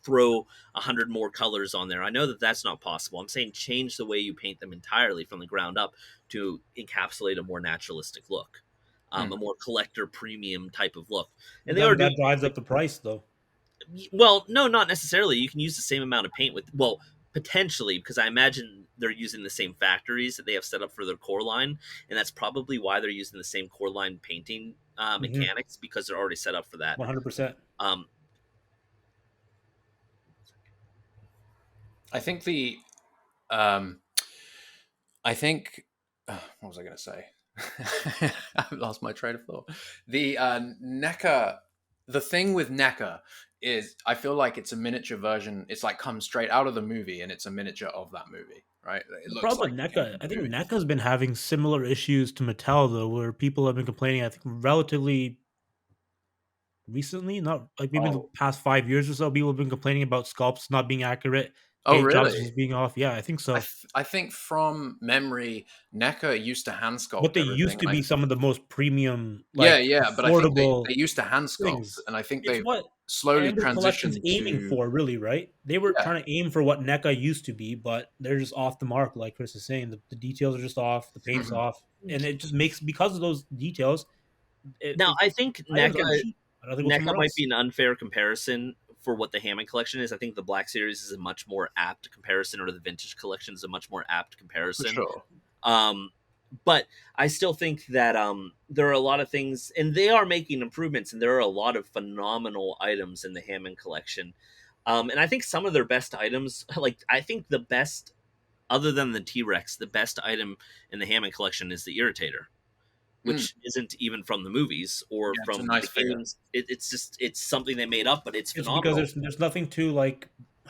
throw 100 more colors on there. I know that that's not possible. I'm saying change the way you paint them entirely from the ground up to encapsulate a more naturalistic look, a more collector premium type of look. And that drives up the price, though. Well, no, not necessarily. You can use the same amount of paint with, well, potentially, because I imagine they're using the same factories that they have set up for their core line, and that's probably why they're using the same core line painting mechanics, because they're already set up for that. 100%. I think what was I going to say? I've lost my train of thought. The NECA, the thing with NECA is I feel like it's a miniature version. It's like comes straight out of the movie, and it's a miniature of that movie, right? It looks probably like NECA. I think NECA's been having similar issues to Mattel, though, where people have been complaining, I think, relatively recently, not like maybe the past 5 years or so, people have been complaining about sculpts not being accurate. Oh, really? Jobs just being off. Yeah, I think so. I think from memory, NECA used to hand sculpt. But they used to be some of the most premium, but I think they used to hand sculpt, and I think they've slowly transitioned aiming for, really, right? They were trying to aim for what NECA used to be, but they're just off the mark, like Chris is saying. The details are just off, the paint's off, and it just makes, because of those details. I think NECA might be an unfair comparison for what the Hammond collection is. I think the Black Series is a much more apt comparison, or the Vintage collection is a much more apt comparison. For sure. But I still think that there are a lot of things, and they are making improvements, and there are a lot of phenomenal items in the Hammond collection. And I think some of their best items, like I think the best, other than the T-Rex, the best item in the Hammond collection is the Irritator, which isn't even from the movies or from the games. It's something they made up, but it's phenomenal. Because there's nothing to, like,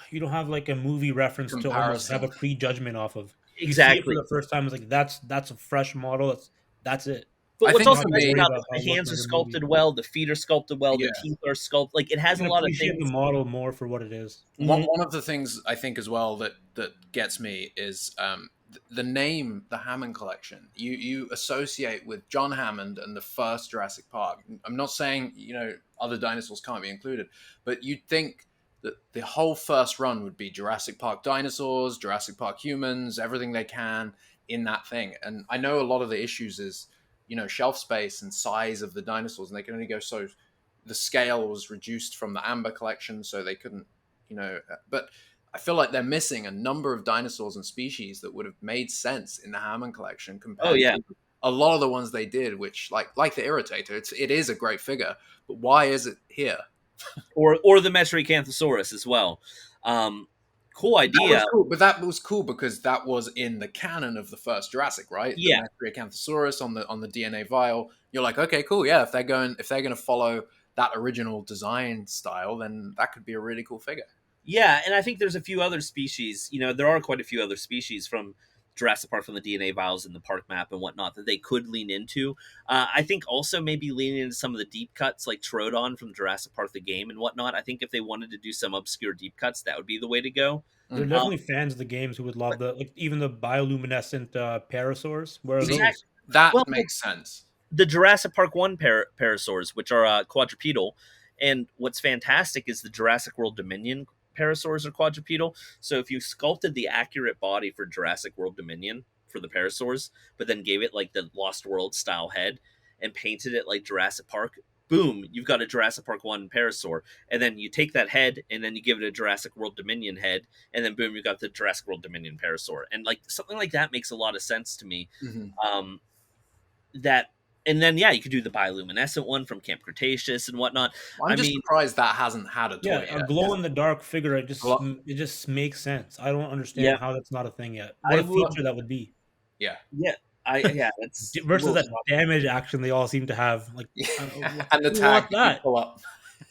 you don't have like a movie reference to almost have a prejudgment off of. Exactly. You see it for the first time, it's like that's a fresh model. That's it. But what's also nice about it, the hands are sculpted well, the feet are sculpted well, the teeth are sculpted. Like, it has a lot of things. The model more for what it is. One of the things I think as well that gets me is the name, the Hammond collection. You associate with John Hammond and the first Jurassic Park. I'm not saying other dinosaurs can't be included, but you'd think that the whole first run would be Jurassic Park dinosaurs, Jurassic Park humans, everything they can in that thing. And I know a lot of the issues is shelf space and size of the dinosaurs, and they can only go so. The scale was reduced from the Amber collection, so they couldn't, but I feel like they're missing a number of dinosaurs and species that would have made sense in the Hammond collection compared to a lot of the ones they did, which like the Irritator, it is a great figure, but why is it here? or the Metriacanthosaurus as well. Cool idea. But that was cool because that was in the canon of the first Jurassic, right? Yeah. The Metriacanthosaurus on the DNA vial. You're like, okay, cool, yeah. If they're going to follow that original design style, then that could be a really cool figure. Yeah, and I think there's a few other species. There are quite a few other species from Jurassic Park, from the DNA vials and the park map and whatnot, that they could lean into. I think also maybe leaning into some of the deep cuts, like Troodon from Jurassic Park the game and whatnot. I think if they wanted to do some obscure deep cuts, that would be the way to go. There are definitely fans of the games who would love even the bioluminescent parasaurs. That makes sense. The Jurassic Park 1 parasaurs, which are quadrupedal, and what's fantastic is the Jurassic World Dominion parasaurs are quadrupedal. So if you sculpted the accurate body for Jurassic World Dominion for the parasaurs, but then gave it like the Lost World style head and painted it like Jurassic Park, boom, you've got a Jurassic Park 1 parasaur. And then you take that head and then you give it a Jurassic World Dominion head, and then boom, you got the Jurassic World Dominion parasaur. And like something like that makes a lot of sense to me. And then, you could do the bioluminescent one from Camp Cretaceous and whatnot. I'm just surprised that hasn't had a toy yet. A glow-in-the-dark figure, it just makes sense. I don't understand how that's not a thing yet. What a feature that would be. Yeah. That's versus that damage action they all seem to have. Like, and the tag that. Pull up.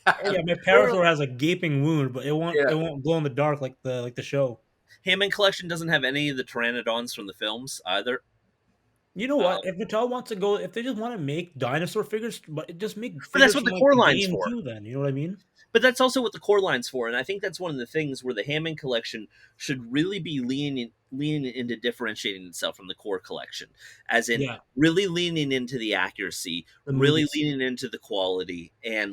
My parasaur has a gaping wound, but it won't glow in the dark like the show. Hammond collection doesn't have any of the pteranodons from the films either. You know what? If Mattel wants to go, if they just want to make dinosaur figures, but just make figures but that's what from the core the line's game for. too. Then you know what I mean. But that's also what the core line's for, and I think that's one of the things where the Hammond collection should really be leaning into differentiating itself from the core collection, as in really leaning into the accuracy, really leaning into the quality, and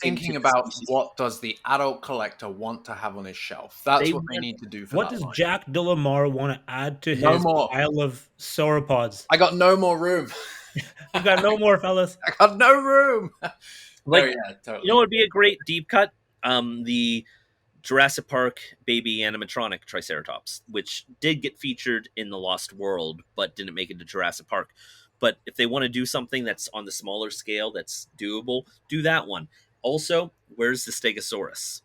thinking about what does the adult collector want to have on his shelf. That's what they need to do for what that does line. Jack DeLamar want to add to his pile of sauropods? I got no more room. I've got no more, fellas. I got no room. Like, totally. You know what would be a great deep cut? The Jurassic Park baby animatronic Triceratops, which did get featured in The Lost World, but didn't make it to Jurassic Park. But if they want to do something that's on the smaller scale, that's doable, do that one. Also, where's the Stegosaurus?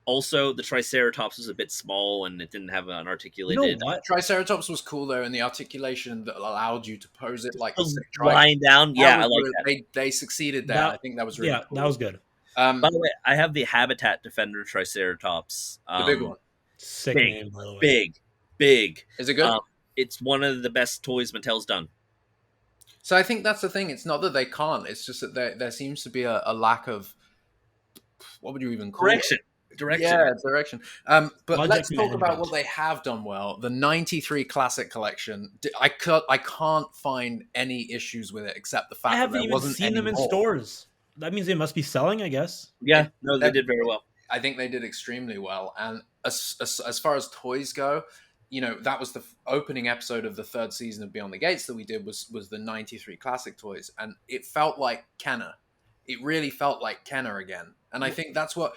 Also, the Triceratops was a bit small and it didn't have an articulated... You know what? Triceratops was cool, though, in the articulation that allowed you to pose it like lying down. Yeah, I like that. They succeeded there. I think that was really cool. That was good. By the way, I have the Habitat Defender Triceratops. The big one. Sick name, by the way. Big. Is it good? It's one of the best toys Mattel's done. So I think that's the thing. It's not that they can't. It's just that there seems to be a lack of... What would you even call it? Direction. Yeah, direction. But let's talk about what they have done well. The 93 Classic Collection. I can't find any issues with it except the fact that there wasn't any more. I haven't even seen them in stores. That means they must be selling, I guess. Yeah, no, they did very well. I think they did extremely well. And as far as toys go, you know, that was the opening episode of the 3rd season of Beyond the Gates that we did was the 93 Classic toys. And it felt like Kenner. It really felt like Kenner again. And I think that's what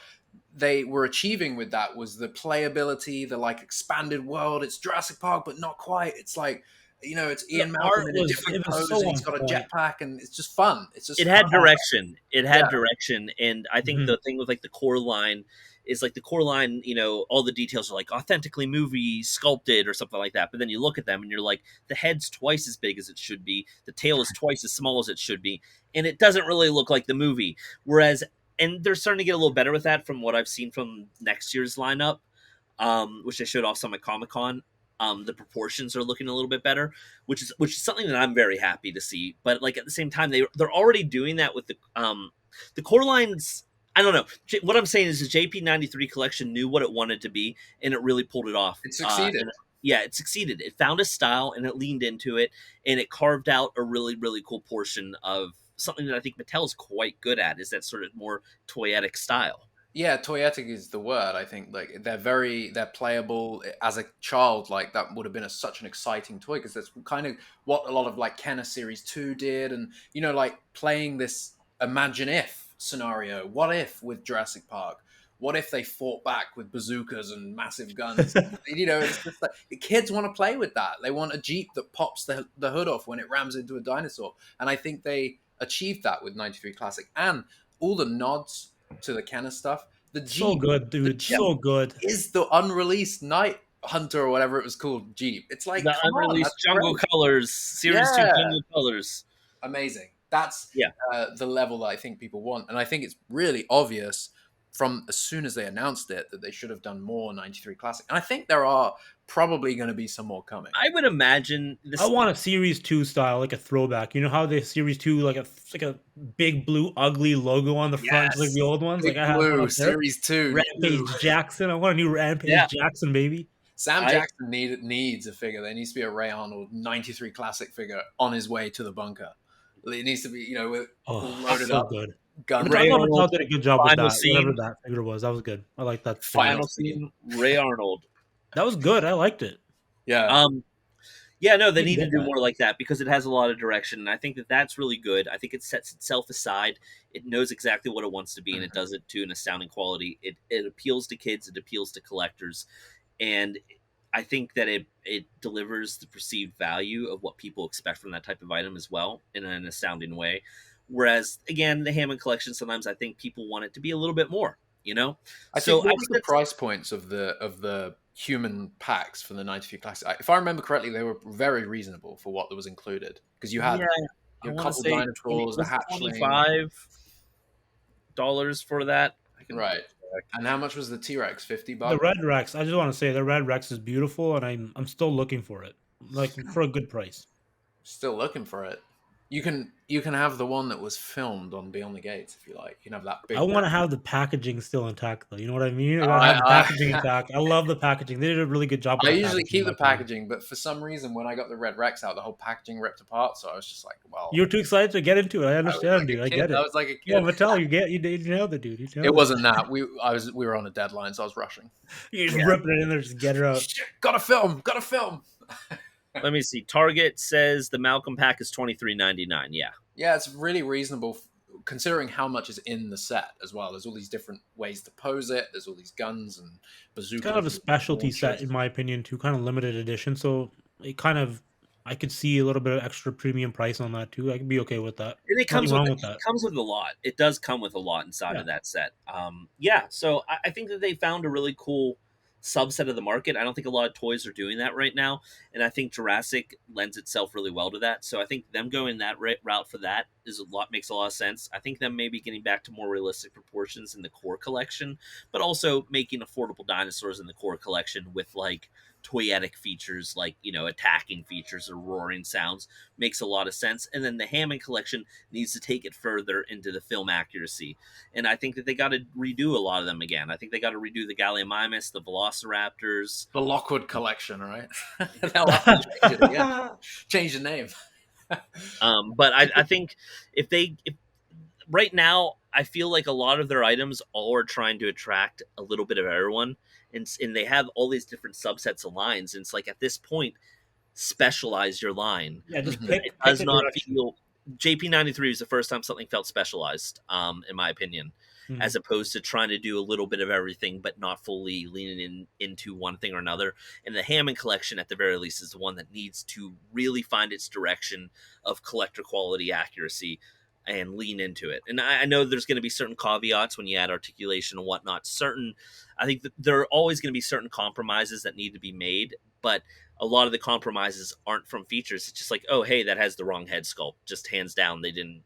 they were achieving with that was the playability, the like expanded world. It's Jurassic Park, but not quite. It's like, you know, it's Ian Malcolm in a different pose. He's got a jetpack, and it's just fun. It's just had direction. It had direction, and I think the thing with like the core line is like the core line. You know, all the details are like authentically movie sculpted or something like that. But then you look at them, and you're like, the head's twice as big as it should be. The tail is twice as small as it should be, and it doesn't really look like the movie. Whereas and they're starting to get a little better with that from what I've seen from next year's lineup, which they showed off some at Comic-Con. The proportions are looking a little bit better, which is something that I'm very happy to see. But like at the same time, they're already doing that with the core lines. I don't know. What I'm saying is the JP93 collection knew what it wanted to be, and it really pulled it off. It succeeded. It succeeded. It found a style, and it leaned into it, and it carved out a really, really cool portion of something that I think Mattel's quite good at, is that sort of more toyetic style. Yeah, toyetic is the word. I think like they're playable. As a child, like that would have been such an exciting toy because that's kind of what a lot of like Kenner Series 2 did, and you know, like playing this imagine if scenario. What if with Jurassic Park? What if they fought back with bazookas and massive guns? You know, it's just like kids want to play with that. They want a Jeep that pops the hood off when it rams into a dinosaur, and I think they achieved that with 93 Classic and all the nods to the Kenner stuff. The Jeep, so good, dude. So good. Is the unreleased Night Hunter or whatever it was called Jeep. It's like the unreleased Jungle Colors, Series 2 Jungle Colors. Amazing. That's the level that I think people want. And I think it's really obvious from as soon as they announced it that they should have done more 93 Classic. And I think there are probably going to be some more coming. I would imagine I want a Series 2 style, like a throwback. You know how the Series 2 like a big blue ugly logo on the front, like the old ones? Big like I blue have Series 2. Rampage Jackson. I want a new Rampage Jackson, baby. Sam Jackson needs a figure. There needs to be a Ray Arnold 93 Classic figure on his way to the bunker. It needs to be, you know, loaded up. Good. Gun. Ray Arnold did a good job with that. Whatever that figure was, that was good. I like that. Final scene, Ray Arnold. That was good. I liked it. Yeah. No, they need to do more like that because it has a lot of direction, and I think that that's really good. I think it sets itself aside. It knows exactly what it wants to be, and it does it to an astounding quality. It appeals to kids. It appeals to collectors, and I think that it delivers the perceived value of what people expect from that type of item as well in an astounding way. Whereas, again, the Hammond collection, sometimes I think people want it to be a little bit more, you know? I think what was the price points of the human packs for the 93 Classic? If I remember correctly, they were very reasonable for what was included. Because you had a couple dinosaurs, a hatchling. $25 for that. Right. And how much was the T-Rex? $50? The Red Rex. I just want to say the Red Rex is beautiful, and I'm still looking for it, like for a good price. Still looking for it. You can have the one that was filmed on Beyond the Gates if you like. You can have that big. I want to have the packaging still intact though. You know what I mean? I gotta have the packaging intact. I love the packaging. They did a really good job. I usually keep the packaging, but for some reason, when I got the Red Rex out, the whole packaging ripped apart. So I was just like, "Well." You're too excited to get into it. I understand, dude. I get it. I was like a kid. Yeah, Mattel, you nailed it, dude. It wasn't that. We were on a deadline, so I was rushing. You just ripping it in there, just get it out. Gotta film. Let me see. Target says the Malcolm pack is $23.99. Yeah. Yeah, it's really reasonable considering how much is in the set as well. There's all these different ways to pose it. There's all these guns and bazookas. It's kind of a specialty set, in my opinion, too. Kind of limited edition. So it kind of, I could see a little bit of extra premium price on that too. I could be okay with that. And it comes with a lot. It does come with a lot inside of that set. So I think that they found a really cool subset of the market. I don't think a lot of toys are doing that right now, and I think Jurassic lends itself really well to that. So I think them going that route for that makes a lot of sense. I think them maybe getting back to more realistic proportions in the core collection, but also making affordable dinosaurs in the core collection with like toyetic features like, attacking features or roaring sounds makes a lot of sense. And then the Hammond collection needs to take it further into the film accuracy. And I think that they got to redo a lot of them again. I think they got to redo the Gallimimus, the Velociraptors. The Lockwood collection, right? They'll have to change it again. Change the name. But I think if right now, I feel like a lot of their items all are trying to attract a little bit of everyone. And they have all these different subsets of lines. And it's like, at this point, specialize your line. Yeah, just it does not feel... JP93 was the first time something felt specialized, in my opinion, as opposed to trying to do a little bit of everything, but not fully leaning into one thing or another. And the Hammond collection, at the very least, is the one that needs to really find its direction of collector quality accuracy and lean into it. And I know there's going to be certain caveats when you add articulation and whatnot. I think that there are always going to be certain compromises that need to be made, but a lot of the compromises aren't from features. It's just like, oh, hey, that has the wrong head sculpt. Just hands down, they didn't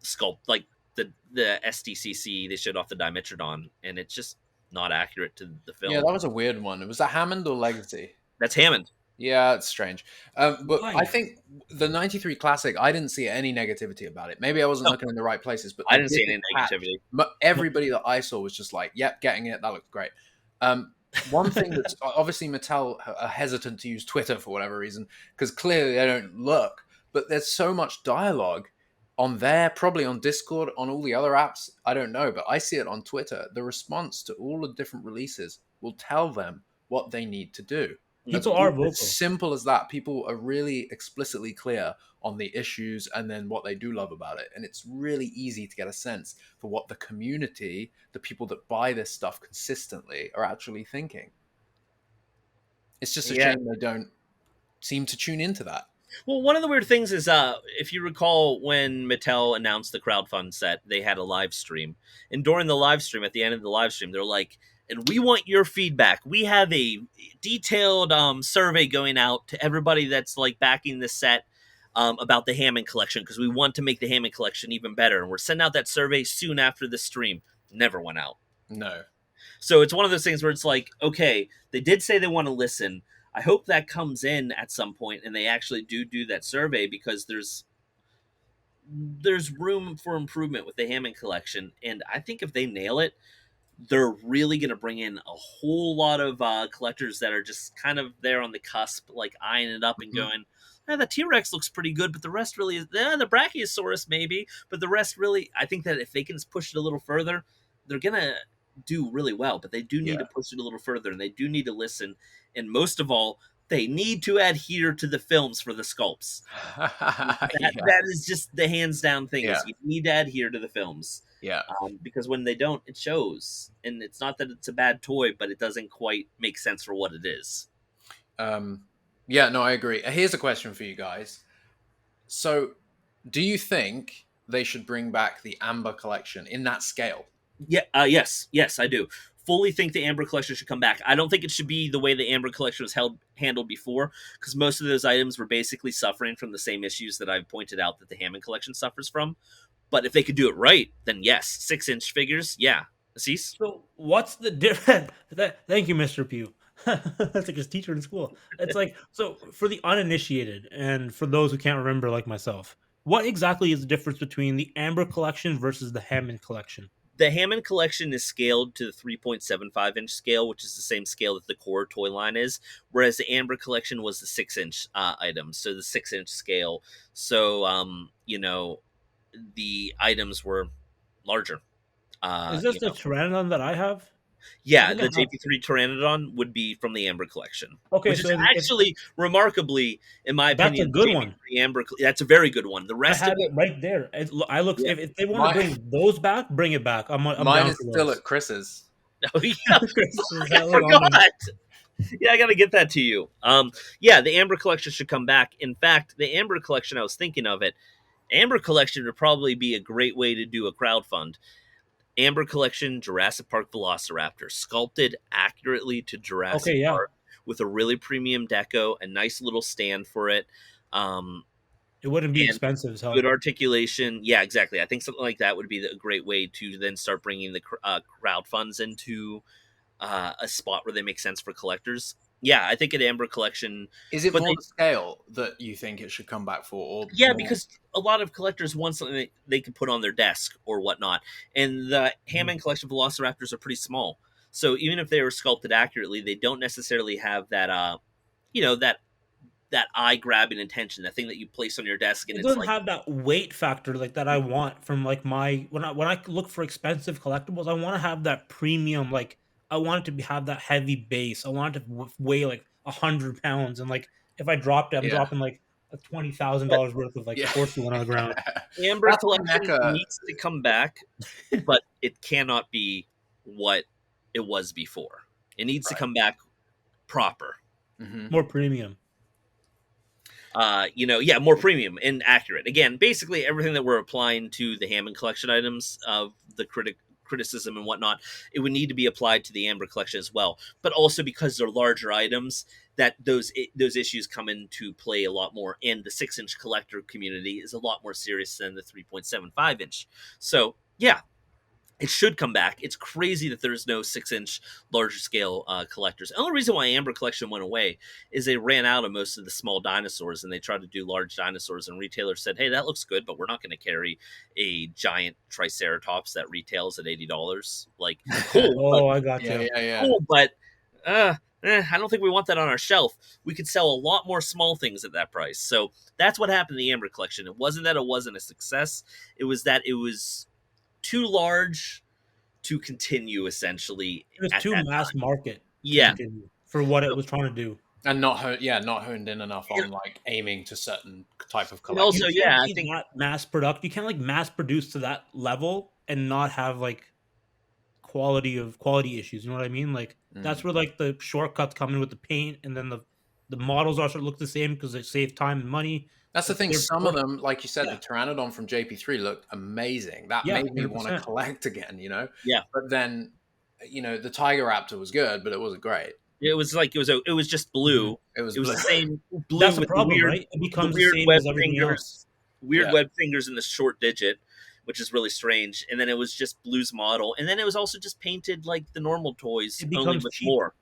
sculpt like the SDCC. They showed off the Dimetrodon, and it's just not accurate to the film. Yeah, that was a weird one. Was that Hammond or Legacy? That's Hammond. Yeah, it's strange. But I think the 93 Classic, I didn't see any negativity about it. Maybe I wasn't looking in the right places, but I didn't see any negativity. But everybody that I saw was just like, yep, getting it. That looked great. One thing that's obviously Mattel are hesitant to use Twitter for whatever reason, because clearly they don't look, but there's so much dialogue on there, probably on Discord, on all the other apps. I don't know, but I see it on Twitter. The response to all the different releases will tell them what they need to do. People are vocal. It's simple as that. People are really explicitly clear on the issues and then what they do love about it. And it's really easy to get a sense for what the community, the people that buy this stuff consistently, are actually thinking. It's just a shame they don't seem to tune into that. Well, one of the weird things is, if you recall, when Mattel announced the crowdfund set, they had a live stream. And during the live stream, at the end of the live stream, they're like, and we want your feedback. We have a detailed survey going out to everybody that's like backing the set about the Hammond collection, because we want to make the Hammond collection even better. And we're sending out that survey soon after the stream. Never went out. No. So it's one of those things where it's like, okay, they did say they want to listen. I hope that comes in at some point and they actually do that survey, because there's room for improvement with the Hammond collection. And I think if they nail it, they're really going to bring in a whole lot of collectors that are just kind of there on the cusp, like eyeing it up and going, the T-Rex looks pretty good, but the rest really is, the Brachiosaurus maybe, but the rest really, I think that if they can push it a little further, they're going to do really well, but they do need to push it a little further, and they do need to listen. And most of all, they need to adhere to the films for the sculpts. That is just the hands down thing. Is you need to adhere to the films. Yeah. Because when they don't, it shows. And it's not that it's a bad toy, but it doesn't quite make sense for what it is. Yeah, no, I agree. Here's a question for you guys. So, do you think they should bring back the Amber collection in that scale? Yeah. Yes, I do. Fully think the Amber collection should come back. I don't think it should be the way the Amber collection was handled before, because most of those items were basically suffering from the same issues that I've pointed out that the Hammond collection suffers from. But if they could do it right, then yes, 6-inch figures, yeah. Assis? So what's the difference? Thank you, Mr. Pugh. That's like his teacher in school. It's like, so for the uninitiated and for those who can't remember, like myself, what exactly is the difference between the Amber collection versus the Hammond collection? The Hammond collection is scaled to the 3.75-inch scale, which is the same scale that the core toy line is, whereas the Amber collection was the 6-inch items, so the 6-inch scale. So, the items were larger. Is this the Pteranodon that I have? Yeah, the JP3 Pteranodon would be from the Amber collection. Okay, which is actually remarkably, in my opinion, that's a good one. Amber, that's a very good one. The rest I have it right there. I look. Yeah. If they want to bring those back, bring it back. I'm mine down is for still those. at Chris's. Oh yeah, I forgot. Yeah, I gotta get that to you. Yeah, the Amber collection should come back. In fact, the Amber collection, I was thinking of it. Amber collection would probably be a great way to do a crowdfund. Amber collection, Jurassic Park Velociraptor, sculpted accurately to Jurassic Park with a really premium deco, a nice little stand for it. It wouldn't be expensive. So. Good articulation. Yeah, exactly. I think something like that would be a great way to then start bringing the crowd funds into a spot where they make sense for collectors. Yeah, I think an Amber collection. Is it more the scale that you think it should come back for? Or yeah, because a lot of collectors want something that they can put on their desk or whatnot. And the Hammond collection Velociraptors are pretty small. So even if they were sculpted accurately, they don't necessarily have that, that eye-grabbing intention, that thing that you place on your desk. And it doesn't have that weight factor like that I want from like my when I look for expensive collectibles. I want to have that premium, like I want it to have that heavy base. I want it to weigh like 100 pounds, and like if I dropped it, I'm dropping like $20,000 worth of like porcelain on the ground. Amber collection needs to come back, but it cannot be what it was before. It needs to come back proper, more premium. More premium and accurate. Again, basically everything that we're applying to the Hammond collection items of the criticism and whatnot, it would need to be applied to the Amber collection as well. But also because they're larger items, that those issues come into play a lot more. And the 6-inch collector community is a lot more serious than the 3.75-inch. So yeah, it should come back. It's crazy that there's no 6-inch larger scale collectors. The only reason why Amber collection went away is they ran out of most of the small dinosaurs and they tried to do large dinosaurs, and retailers said, hey, that looks good, but we're not going to carry a giant Triceratops that retails at $80. Like, cool. I got you. Yeah. Cool, but I don't think we want that on our shelf. We could sell a lot more small things at that price. So that's what happened to the Amber collection. It wasn't that it wasn't a success. It was that it was too large to continue, essentially. It was too mass market. Yeah. For what it was trying to do. And not honed in enough on like aiming to certain type of collection. Also, I think not mass product. You can't like mass produce to that level and not have like quality issues. You know what I mean? Like that's where like the shortcuts come in with the paint, and then the models also look the same because they save time and money. That's the thing. Some of them, like you said, the Pteranodon from JP3 looked amazing. That made me want to collect again, Yeah. But then, the Tiger Raptor was good, but it wasn't great. It was like it was just blue. It was the same blue. That's the with problem, the weird, right? It becomes the weird the same web as everything fingers, else. weird web fingers in the short digit, which is really strange. And then it was just Blue's model, and then it was also just painted like the normal toys, only with cheap. more.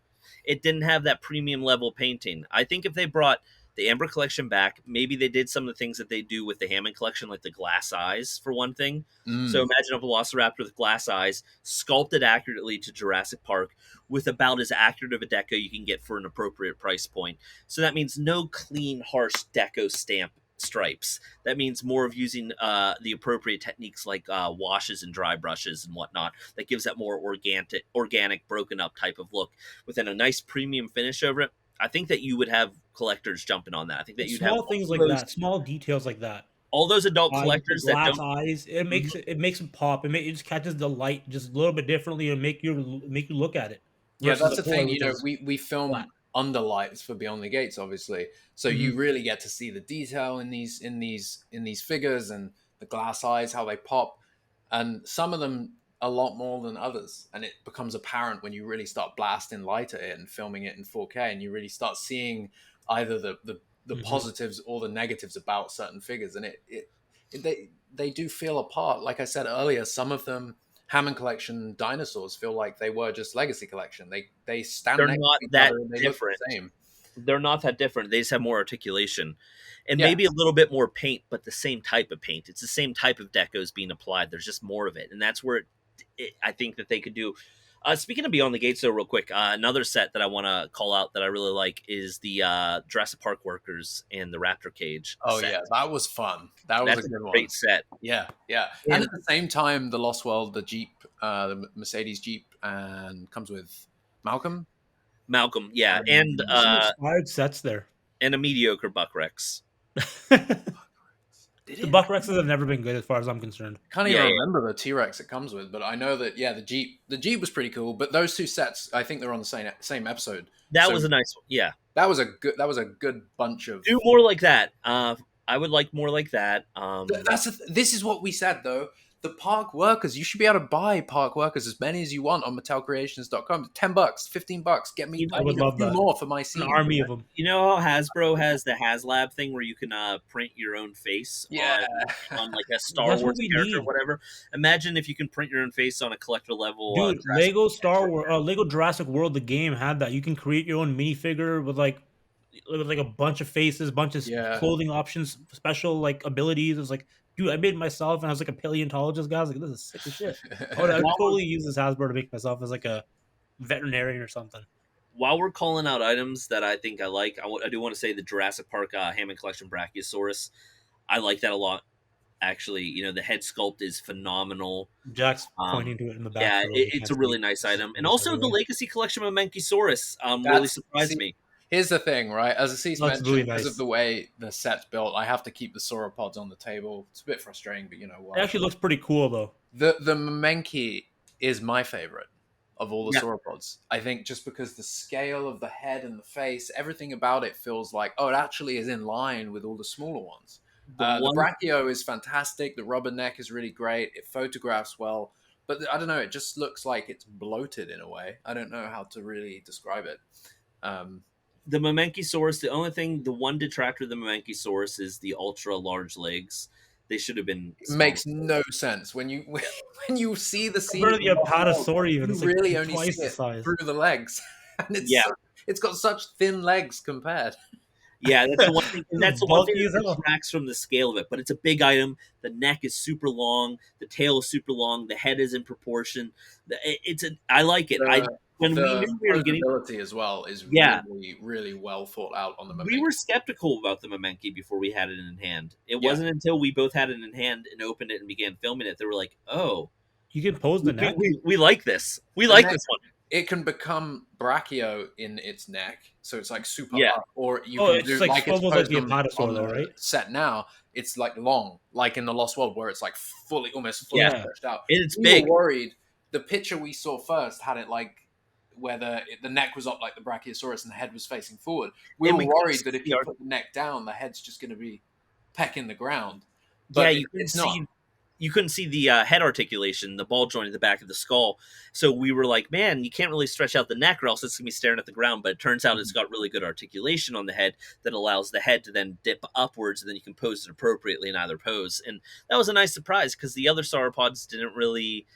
It didn't have that premium level painting. I think if they brought the Amber collection back, maybe they did some of the things that they do with the Hammond collection, like the glass eyes, for one thing. So imagine a Velociraptor with glass eyes, sculpted accurately to Jurassic Park, with about as accurate of a deco you can get for an appropriate price point. So that means no clean, harsh deco stamp stripes. That means more of using the appropriate techniques like washes and dry brushes and whatnot. That gives that more organic, broken up type of look, within a nice premium finish over it. I think that you would have collectors jumping on that. I think that you'd small have things like that, small details like that. All those adult collectors that don't eyes, it makes it pop. It just catches the light just a little bit differently and make you look at it. Yeah, that's the thing. We film under lights for Beyond the Gates, obviously, so you really get to see the detail in these figures and the glass eyes, how they pop, and some of them a lot more than others, and it becomes apparent when you really start blasting light at it and filming it in 4K, and you really start seeing either the positives or the negatives about certain figures, and they do feel apart. Like I said earlier, some of them Hammond Collection dinosaurs feel like they were just Legacy Collection. They stand They're next not to each that other and they different. look the same. They're not that different. They just have more articulation and maybe a little bit more paint, but the same type of paint. It's the same type of decos being applied. There's just more of it, and that's where I think that they could do. Speaking of Beyond the Gates, though, real quick, another set that I want to call out that I really like is the Jurassic Park workers and the Raptor cage. Oh set. yeah, that was fun. That's a good one. Great set. Yeah. And at the same time, the Lost World, the Jeep, the Mercedes Jeep, and comes with Malcolm, yeah, and some expired sets there, and a mediocre Buck Rex. The Buck Rexes have never been good as far as I'm concerned. Can't even remember the T-Rex it comes with, but I know that the Jeep was pretty cool. But those two sets, I think they're on the same episode. That was a nice one. Yeah, that was a good bunch of. Do more like that. I would like more like that. This is what we said though. The park workers, you should be able to buy park workers as many as you want on MattelCreations.com. $10, $15. Get me. I would love that. More for my scene. An army of them. You know how Hasbro has the HasLab thing where you can print your own face on like a Star Wars character or whatever. Imagine if you can print your own face on a collector level. Dude, Lego Star Wars, Lego Jurassic World, the game had that. You can create your own minifigure with like a bunch of faces, bunch of clothing options, special like abilities. It was like, dude, I made it myself, and I was like a paleontologist guy. I was like, this is sick as shit. I'd totally use this Hasbro to make myself as like a veterinarian or something. While we're calling out items that I think I like, I do want to say the Jurassic Park Hammond Collection Brachiosaurus. I like that a lot. Actually, you know, the head sculpt is phenomenal. Jack's pointing to it in the back. Yeah, it's a really nice item. And also the Legacy Collection Mamenchisaurus really surprised me. Here's the thing, right? As a Cease mentioned, really because of the way the set's built, I have to keep the sauropods on the table. It's a bit frustrating, but you know what? It actually looks pretty cool, though. The Mamenchi is my favorite of all the sauropods. I think just because the scale of the head and the face, everything about it feels like, it actually is in line with all the smaller ones. The Brachio is fantastic. The rubber neck is really great. It photographs well. But I don't know, it just looks like it's bloated in a way. I don't know how to really describe it. The Mamenchisaurus, the one detractor of the Mamenchisaurus is the ultra large legs. They should have been. It makes no sense when you see the scene. The Apatosaur even you really like only see it through the legs, and it's got such thin legs compared. Yeah, that's the one thing. That's the one thing that detracts from the scale of it. But it's a big item. The neck is super long. The tail is super long. The head is in proportion. I like it. When we knew we were getting as well is really, really well thought out on the Mamenchi. We were skeptical about the Mamenchi before we had it in hand. It wasn't until we both had it in hand and opened it and began filming it that we're like, oh, you can pose the neck. We like this. We like this one. It can become Brachio in its neck, so it's like super up, or you can do like it's like the Apatosaur, though, right? Set now, it's like long, like in the Lost World, where it's like almost fully stretched out. It's big. We were worried. The picture we saw first had it like where the neck was up like the Brachiosaurus and the head was facing forward. We were worried that if you put the neck down, the head's just going to be pecking the ground. But you couldn't see the head articulation, the ball joint at the back of the skull. So we were like, man, you can't really stretch out the neck or else it's going to be staring at the ground. But it turns out it's got really good articulation on the head that allows the head to then dip upwards, and then you can pose it appropriately in either pose. And that was a nice surprise because the other sauropods didn't really...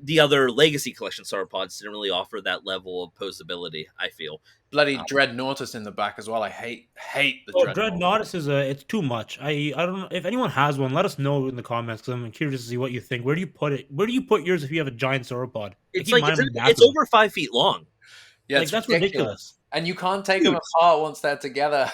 the other Legacy Collection sauropods didn't really offer that level of posability, I feel. Bloody Dreadnoughtus in the back as well. I hate the Dreadnoughtus is it's too much. I don't know if anyone has one. Let us know in the comments because I'm curious to see what you think. Where do you put it? Where do you put yours if you have a giant sauropod? It's like it's over 5 feet long. Yeah, like, that's ridiculous. And you can't take them apart once they're together.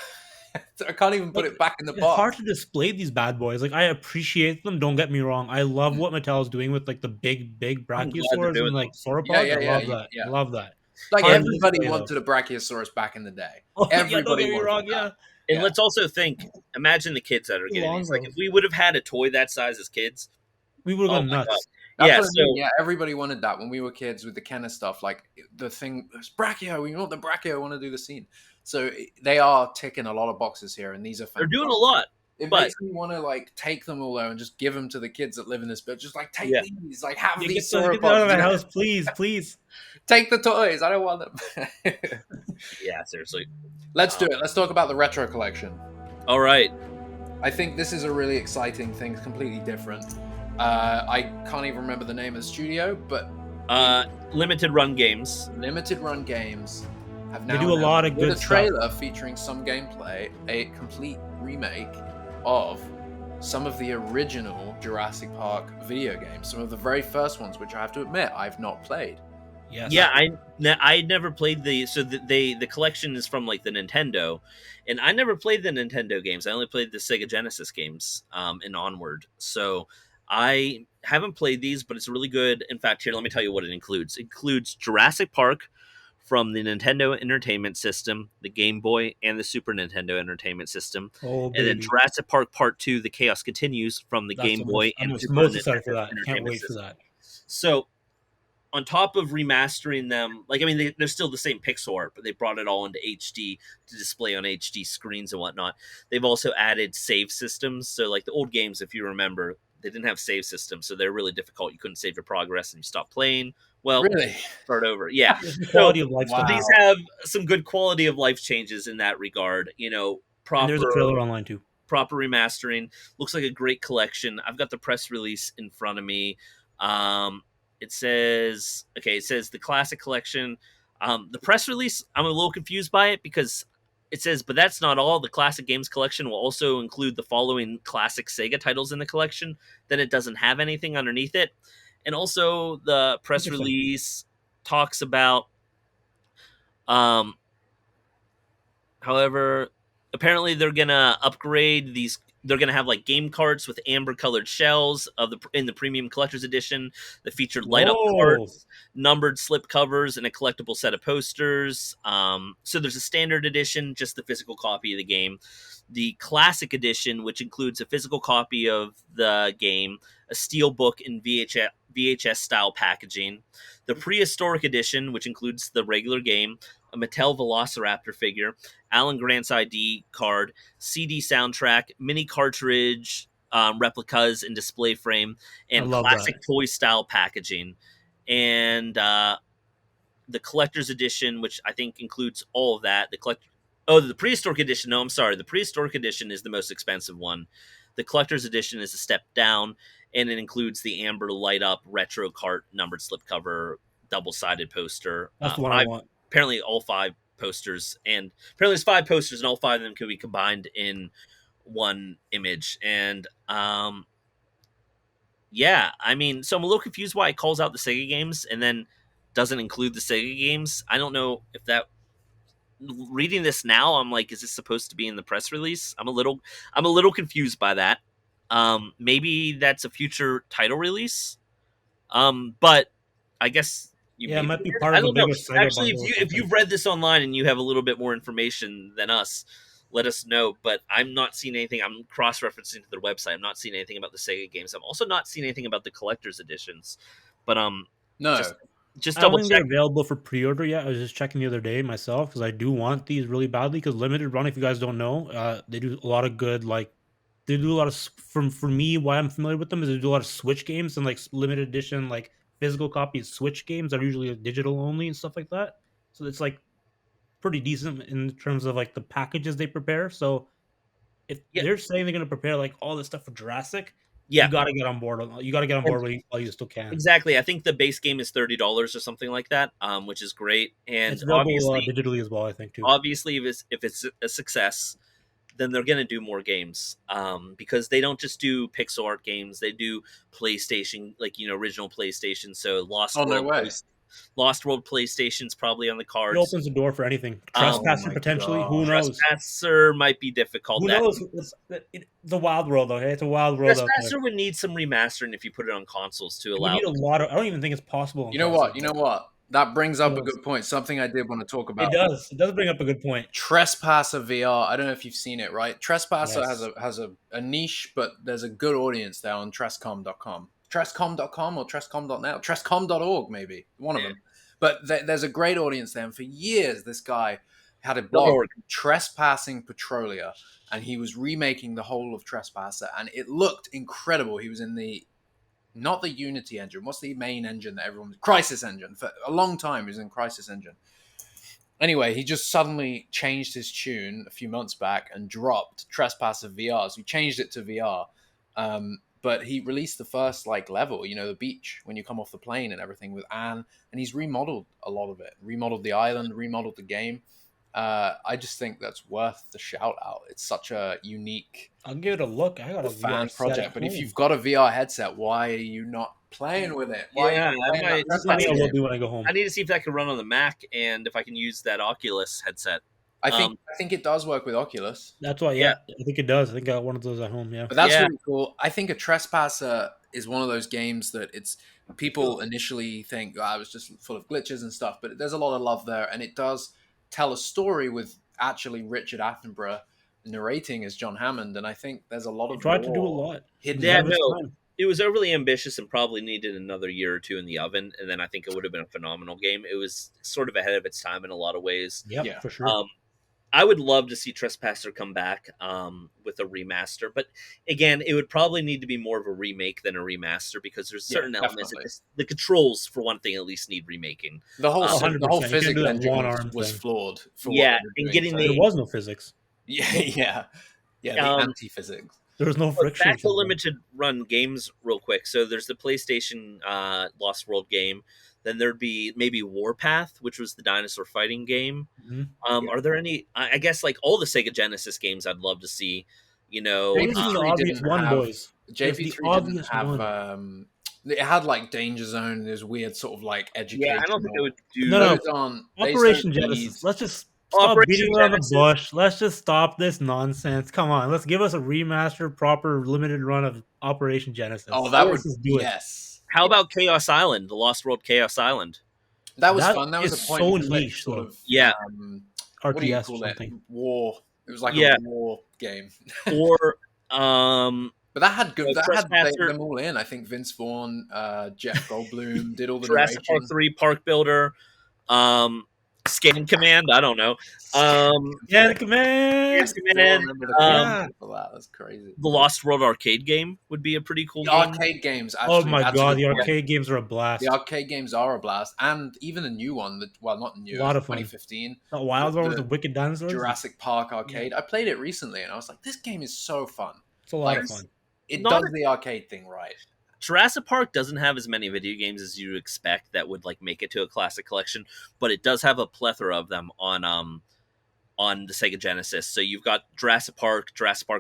I can't even put it back in the box. It's hard to display these bad boys. Like, I appreciate them. Don't get me wrong. I love what Mattel is doing with like the big Brachiosaurs and like sauropods. I love that. I love that. Like everybody wanted a Brachiosaurus back in the day. Everybody wanted that. And let's also think. Imagine the kids that are getting these. Like if we would have had a toy that size as kids, we would have gone nuts. Everybody wanted that when we were kids with the Kenner stuff. Like the thing, Brachio. We want the Brachio. I want to do the scene. So they are ticking a lot of boxes here, and these are fantastic. They're doing a lot. It makes me want to like take them all though and just give them to the kids that live in this. But just like take these, like have these sauropods. Get out of my house, please. Take the toys. I don't want them. Yeah, seriously. Let's do it. Let's talk about the retro collection. All right. I think this is a really exciting thing, completely different. I can't even remember the name of the studio, but Limited Run Games. Limited Run Games have now they do a lot of good a trailer stuff. featuring some gameplay, a complete remake of some of the original Jurassic Park video games, some of the very first ones, which I have to admit I've not played. Yes. Yeah, I never played the collection is from like the Nintendo, and I never played the Nintendo games. I only played the Sega Genesis games, and onward. So I haven't played these, but it's really good. In fact, here, let me tell you what it includes. It includes Jurassic Park from the Nintendo Entertainment System, the Game Boy, and the Super Nintendo Entertainment System. And then Jurassic Park Part 2, The Chaos Continues from the Game Boy and Super most excited for that. Can't wait for that. So on top of remastering them, like, I mean, they're still the same pixel art, but they brought it all into HD to display on HD screens and whatnot. They've also added save systems. So like the old games, if you remember, they didn't have save systems, so they're really difficult. You couldn't save your progress and you stopped playing. Well, really? Start over. Yeah. Quality of life. Wow. These have some good quality of life changes in that regard. You know, proper. And there's a trailer online too. Proper remastering. Looks like a great collection. I've got the press release in front of me. It says the classic collection. The press release, I'm a little confused by it because it says, but that's not all. The classic games collection will also include the following classic Sega titles in the collection. Then it doesn't have anything underneath it. And also the press release talks about, however, apparently they're going to upgrade these. They're going to have like game carts with amber colored shells in the premium collector's edition that featured light up carts, numbered slip covers, and a collectible set of posters. So there's a standard edition, just the physical copy of the game. The classic edition, which includes a physical copy of the game, a steel book in VHS style packaging. The prehistoric edition, which includes the regular game, a Mattel Velociraptor figure, Alan Grant's ID card, CD soundtrack, mini cartridge replicas and display frame, and classic toy style packaging. And the collector's edition, which I think includes all of that. The prehistoric edition. No, I'm sorry. The prehistoric edition is the most expensive one. The collector's edition is a step down, and it includes the amber light up retro cart numbered slipcover, double-sided poster. That's the one I want. Apparently all 5 posters, and apparently there's 5 posters, and all 5 of them can be combined in one image. And yeah, I mean, so I'm a little confused why it calls out the Sega games and then doesn't include the Sega games. I don't know if that. Reading this now, I'm like, is this supposed to be in the press release? I'm a little confused by that. Maybe that's a future title release. But I guess it might be part of the biggest Sega Actually, if you've read this online and you have a little bit more information than us, let us know. But I'm not seeing anything. I'm cross-referencing to their website. I'm not seeing anything about the Sega games. I'm also not seeing anything about the collector's editions. But no. Just I don't think they're available for pre-order yet. I was just checking the other day myself because I do want these really badly. Because Limited Run, if you guys don't know, they do a lot of good. Like they do a lot of for me. Why I'm familiar with them is they do a lot of Switch games and like limited edition, like physical copies Switch games are usually digital only and stuff like that. So it's like pretty decent in terms of like the packages they prepare. So if they're saying they're going to prepare like all this stuff for Jurassic. You got to get on board. You got to get on board while you still can. Exactly. I think the base game is $30 or something like that, which is great. And it's available digitally as well, I think, too. Obviously, if it's a success, then they're going to do more games because they don't just do pixel art games. They do PlayStation, like, original PlayStation. So Lost World PlayStation's probably on the cards. It opens the door for anything. Trespasser potentially. God. Who knows? Trespasser might be difficult. Who knows? It's a wild world, though. Hey? It's a wild world. Trespasser would need some remastering if you put it on consoles to allow. Need a lot of. I don't even think it's possible. You know what? That brings up a good point. Something I did want to talk about. It does. It does bring up a good point. Trespasser VR. I don't know if you've seen it, right? Trespasser has a niche, but there's a good audience there on Trescom.com. Trescom.com or Trescom.net, Trescom.org maybe, one of them. But there's a great audience there. And for years, this guy had a blog, Trespassing Petrolia, and he was remaking the whole of Trespasser, and it looked incredible. He was in not the Unity engine. What's the main engine that everyone... Crisis Engine. For a long time, he was in Crisis Engine. Anyway, he just suddenly changed his tune a few months back and dropped Trespasser VR. So he changed it to VR. But he released the first level, the beach when you come off the plane and everything with Anne, and he's remodeled a lot of it, remodeled the island, remodeled the game. I just think that's worth the shout out. It's such a unique. I'll give it a look. I got a fan project, but if you've got a VR headset, why are you not playing with it? Why I will when I go home. I need to see if that can run on the Mac and if I can use that Oculus headset. I think it does work with Oculus. That's why, I think it does. I think I got one of those at home, But that's really cool. I think a Trespasser is one of those games that people initially think, it was just full of glitches and stuff, but there's a lot of love there, and it does tell a story with actually Richard Attenborough narrating as John Hammond, and I think there's a lot of tried to do a lot. It was overly ambitious and probably needed another year or two in the oven, and then I think it would have been a phenomenal game. It was sort of ahead of its time in a lot of ways. Yeah, for sure. I would love to see Trespasser come back with a remaster, but again, it would probably need to be more of a remake than a remaster because there's certain elements. The controls, for one thing, at least need remaking. The whole physics engine was flawed. And getting there was no physics. The anti-physics. There was no friction. Back to limited run games real quick. So there's the PlayStation Lost World game. Then there'd be maybe Warpath, which was the dinosaur fighting game. Mm-hmm. Are there any? I guess all the Sega Genesis games I'd love to see. JP3 didn't have boys. JP3 didn't have. It had Danger Zone. There's weird sort of education. Yeah, I don't think they would do. No. Operation Genesis. Let's just stop beating around the bush. Let's just stop this nonsense. Come on, let's give us a remaster, proper limited run of Operation Genesis. Oh, that would do it. Yes. How about Chaos Island, the Lost World Chaos Island? That was fun. That was a point so niche, sort of. RTS what do you call or something. War. It was a war game. Or but that had good. That had them all in. I think Vince Vaughn, Jeff Goldblum did all the Jurassic Park 3, Park Builder, Scan Command. I don't know. Scan Command. That's crazy. The Lost World arcade game would be a pretty cool game. Arcade games. Actually, oh my god, the arcade games are a blast. The arcade games are a blast, and even the new one. Not new. A lot of 2015. That wild one with the wicked dinosaurs. Jurassic Park arcade. I played it recently, and I was like, this game is so fun. It's a lot of fun. It does the arcade thing right. Jurassic Park doesn't have as many video games as you'd expect that would make it to a classic collection, but it does have a plethora of them on the Sega Genesis. So you've got Jurassic Park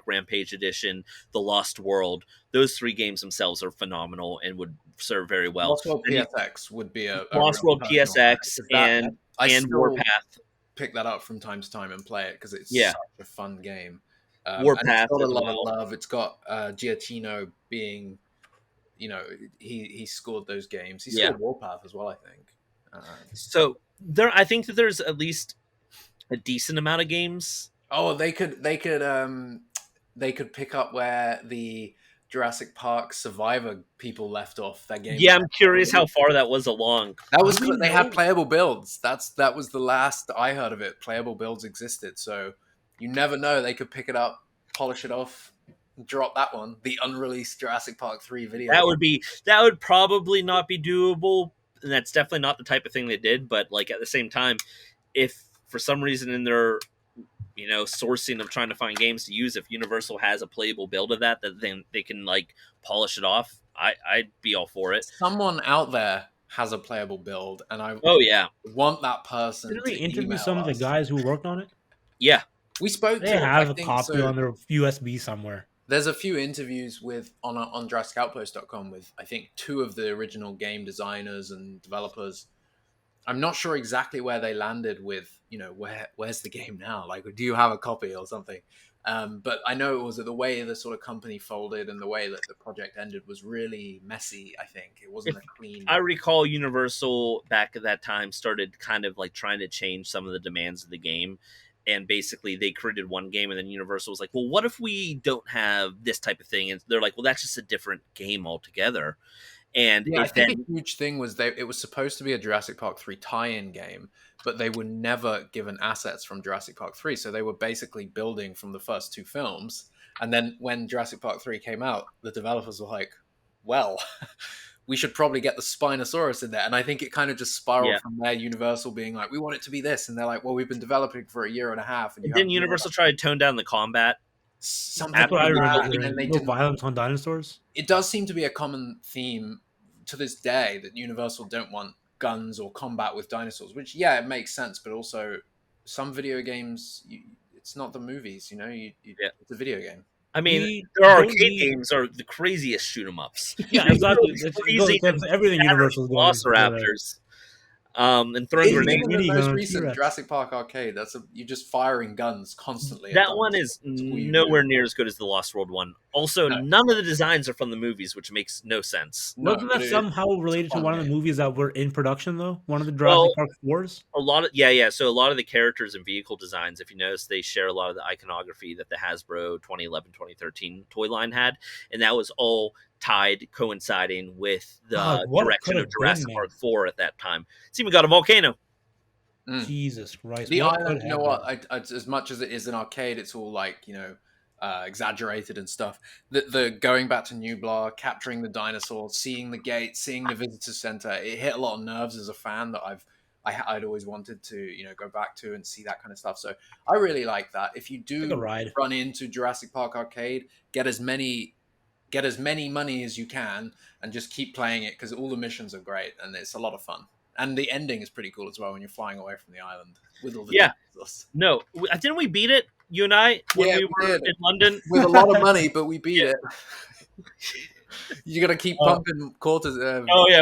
Rampage Edition, The Lost World. Those three games themselves are phenomenal and would serve very well. Lost World PSX would be a Lost World PSX and Warpath. Pick that up from time to time and play it because it's such a fun game. Warpath, it's got a lot of love. It's got Giacchino being. He scored those games. He scored Warpath as well, I think. So I think that there's at least a decent amount of games. Oh, they could pick up where the Jurassic Park Survivor people left off. That game. Yeah, I'm curious how far that was along. That was they had playable builds. That was the last I heard of it. Playable builds existed, so you never know. They could pick it up, polish it off. Drop that one, the unreleased Jurassic Park 3 video. That would probably not be doable, and that's definitely not the type of thing they did. But at the same time, if for some reason in their sourcing of trying to find games to use, if Universal has a playable build of that then they can polish it off, I'd be all for it. Someone out there has a playable build, and I want that person. Did they interview some of the guys who worked on it? Yeah, we spoke. They have a copy on their USB somewhere. There's a few interviews on JurassicOutpost.com with, I think, 2 of the original game designers and developers. I'm not sure exactly where they landed with, where's the game now? Do you have a copy or something? But I know it was the way the sort of company folded and the way that the project ended was really messy, I think. It wasn't a clean... I recall Universal back at that time started kind of trying to change some of the demands of the game. And basically, they created one game, and then Universal was like, well, what if we don't have this type of thing? And they're like, well, that's just a different game altogether. And I think a huge thing was it was supposed to be a Jurassic Park 3 tie-in game, but they were never given assets from Jurassic Park 3. So they were basically building from the first 2 films. And then when Jurassic Park 3 came out, the developers were like, well... we should probably get the Spinosaurus in there. And I think it kind of just spiraled from there, Universal being like, we want it to be this. And they're like, well, we've been developing for a year and a half. And didn't Universal try to tone down the combat something. That's what I remember. And no violence on dinosaurs. It does seem to be a common theme to this day that Universal don't want guns or combat with dinosaurs, which it makes sense, but also some video games, it's not the movies, it's a video game. I mean, their arcade games are the craziest shoot 'em ups. Yeah, exactly. It's everything Universal Velociraptors. And throwing grenades. Even the most recent Jurassic Park arcade, you're just firing guns constantly. That one is nowhere near as good as the Lost World one. Also, none of the designs are from the movies, which makes no sense. Wasn't that somehow related to one of the movies that were in production, though? One of the Jurassic Park 4s? A lot of So a lot of the characters and vehicle designs, if you notice, they share a lot of the iconography that the Hasbro 2011-2013 toy line had, and that was all coinciding with the direction of Jurassic Park 4 at that time. It's even got a volcano. Jesus Christ. The island, you know what? As much as it is an arcade, it's all like, exaggerated and stuff. The going back to Nublar, capturing the dinosaurs, seeing the gate, seeing the visitor center, it hit a lot of nerves as a fan that I'd always wanted to, go back to and see that kind of stuff. So I really like that. If you do run into Jurassic Park Arcade, get as many money as you can and just keep playing it, because all the missions are great and it's a lot of fun. And the ending is pretty cool as well when you're flying away from the island with all the dinosaurs. No, didn't we beat it, you and I, when we were in London? With a lot of money, but we beat it. You gotta keep pumping quarters.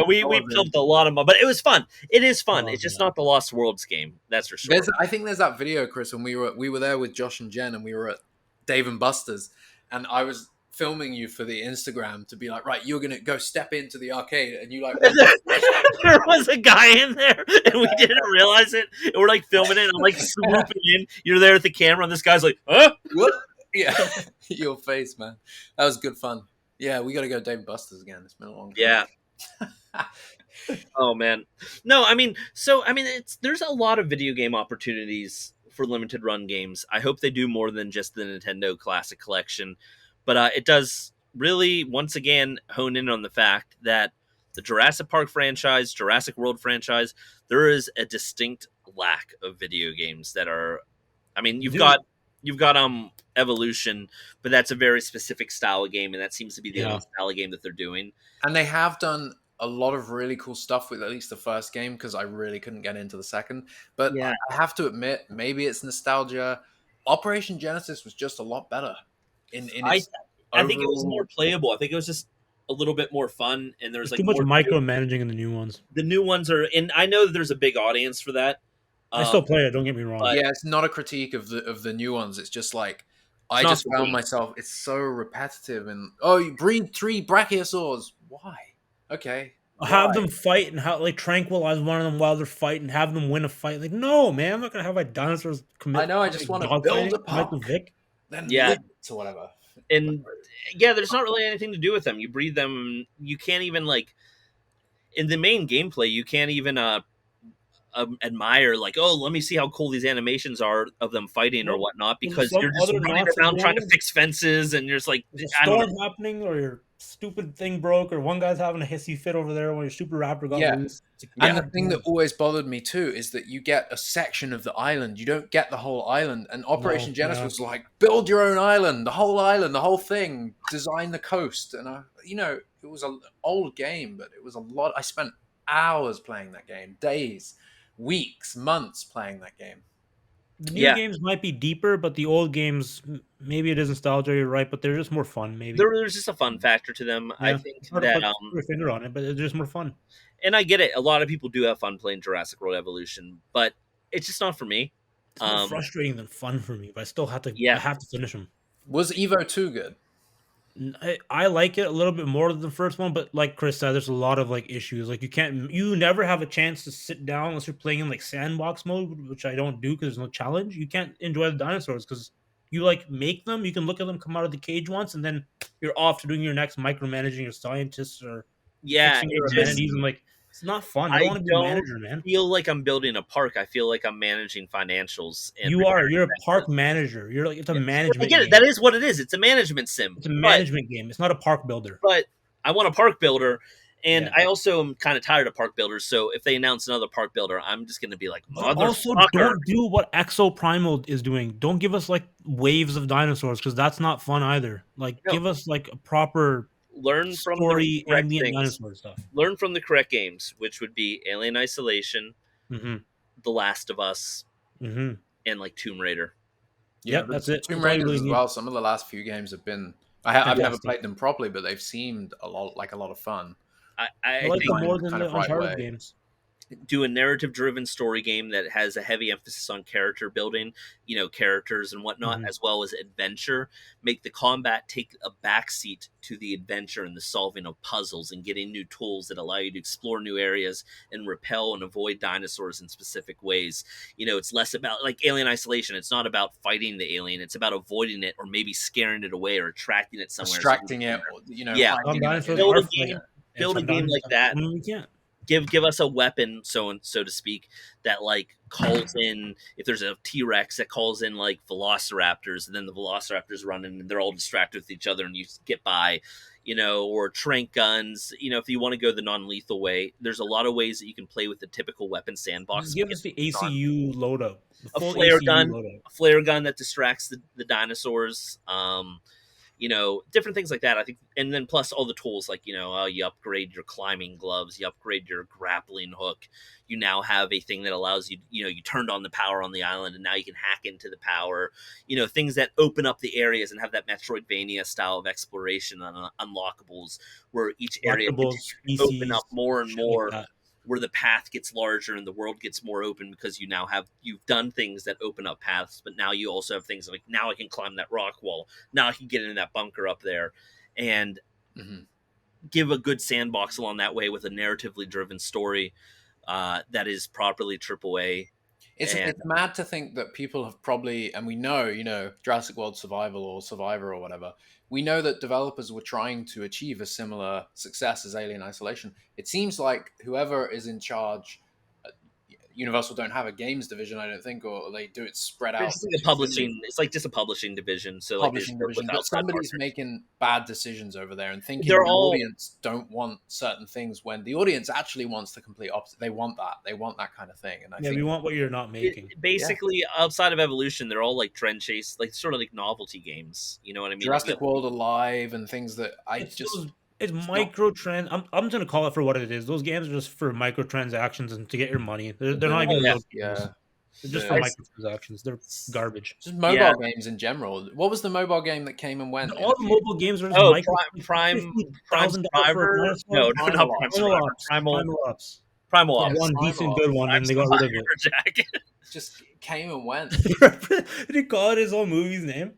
We pumped a lot of money, but it was fun. It is fun. It's just not the Lost Worlds game, that's for sure. I think there's that video, Chris, when we were there with Josh and Jen, and we were at Dave and Buster's, and I was filming you for the Instagram to be like, right, you're gonna go step into the arcade, and you like there was a guy in there and we didn't realize it, and we're like filming it and I'm like swooping in, you're there at the camera and this guy's like, huh? What? Yeah. Your face, man. That was good fun. Yeah, we gotta go Dave Buster's again. It's been a long time. Oh man. No, there's a lot of video game opportunities for limited run games. I hope they do more than just the Nintendo Classic Collection. But it does really, once again, hone in on the fact that the Jurassic Park franchise, Jurassic World franchise, there is a distinct lack of video games that are. I mean, you've got Evolution, but that's a very specific style of game, and that seems to be the only style of game that they're doing. And they have done a lot of really cool stuff with at least the first game, because I really couldn't get into the second. But I have to admit, maybe it's nostalgia. Operation Genesis was just a lot better. I think it was more playable. I think it was just a little bit more fun, and there's too much micromanaging in the new ones. The new ones are, and I know that there's a big audience for that. I still play it. Don't get me wrong. It's not a critique of the new ones. It's just like I just found myself. It's so repetitive, and you breed 3 brachiosaurs. Why? Okay. Have them fight and tranquilize one of them while they're fighting. Have them win a fight. Like, no, man, I'm not gonna have my dinosaurs commit. I know. I just want to build a park. Then to whatever. And there's not really anything to do with them. You breed them. You can't even in the main gameplay. You can't even admire let me see how cool these animations are of them fighting or whatnot, because you're just running around trying to fix fences, and you're just like, there's a storm happening, or your stupid thing broke, or one guy's having a hissy fit over there when your super raptor got loose. And the thing that always bothered me too is that you get a section of the island. You don't get the whole island. And Operation Genesis was like, build your own island, the whole thing, design the coast. And it was an old game, but it was a lot. I spent hours playing that game, days, weeks, months playing that game. The new games might be deeper, but the old games, maybe it is nostalgia, you're right, but they're just more fun, maybe. There's just a fun factor to them. I think that put a finger on it, but they're just more fun. And I get it. A lot of people do have fun playing Jurassic World Evolution, but it's just not for me. It's more frustrating than fun for me, but I still have to I have to finish them. Was Evo 2 good? I like it a little bit more than the first one, but like Chris said, there's a lot of issues. You never have a chance to sit down unless you're playing in sandbox mode, which I don't do because there's no challenge. You can't enjoy the dinosaurs because you make them. You can look at them come out of the cage once, and then you're off to doing your next micromanaging your scientists or fixing your amenities. And it's not fun. I don't want to be a manager, man. I feel like I'm building a park. I feel like I'm managing financials. You're a park manager. It's a management. I get it. That is what it is. It's a management sim. It's a management game. It's not a park builder. But I want a park builder, And I also am kind of tired of park builders, so if they announce another park builder, I'm just going to be like, also, don't do what Exo Primal is doing. Don't give us like waves of dinosaurs, because that's not fun either. Like, give us like a proper story, ambient dinosaur stuff. Learn from the correct games, which would be Alien Isolation, The Last of Us, and like Tomb Raider. Yeah, that's it. Tomb Raiders as well. Some of the last few games have been. I've never played them properly, but they've seemed a lot of fun. I like them more than the Uncharted games. Do a narrative-driven story game that has a heavy emphasis on character building, characters and whatnot, as well as adventure. Make the combat take a backseat to the adventure and the solving of puzzles and getting new tools that allow you to explore new areas and repel and avoid dinosaurs in specific ways. It's less about like Alien Isolation. It's not about fighting the alien. It's about avoiding it or maybe scaring it away or attracting it somewhere. Distracting it. Build a game like that. We can't. Give us a weapon, so to speak, that like calls in, if there's a T-Rex that calls in like velociraptors, and then the velociraptors run in and they're all distracted with each other and you get by, or trank guns. If you want to go the non-lethal way, there's a lot of ways that you can play with the typical weapon sandbox. Just give us the ACU loadout. A flare gun that distracts the dinosaurs. Different things like that, I think. And then plus all the tools, like, you upgrade your climbing gloves, you upgrade your grappling hook. You now have a thing that allows you, you turned on the power on the island and now you can hack into the power, things that open up the areas and have that Metroidvania style of exploration on unlockables, where each area will open up more and more. Where the path gets larger and the world gets more open because you've done things that open up paths, but now you also have things like, now I can climb that rock wall. Now I can get into that bunker up there, and give a good sandbox along that way with a narratively driven story that is properly AAA. It's mad to think that people have probably, and we know, Jurassic World Survival or Survivor or whatever, we know that developers were trying to achieve a similar success as Alien Isolation. It seems like whoever is in charge, Universal don't have a games division, I don't think, or they do it spread out. It's like just a publishing division. So publishing division, but somebody's making bad decisions over there and thinking the audience don't want certain things when the audience actually wants the complete opposite. They want that kind of thing. And I think we want what you're not making. Basically, outside of Evolution, they're all like trend chase, like sort of like novelty games. You know what I mean? Jurassic World Alive and things that It's microtrans. I'm going to call it for what it is. Those games are just for microtransactions and to get your money. They're not even those games. They're just for microtransactions. They're garbage. Just mobile games in general. What was the mobile game that came and went? All the mobile games are just Prime Survivor. No, not Prime Survivor. Primal Ops. One decent good one, and they got rid of it. Just came and went. Did he call it his own movie's name?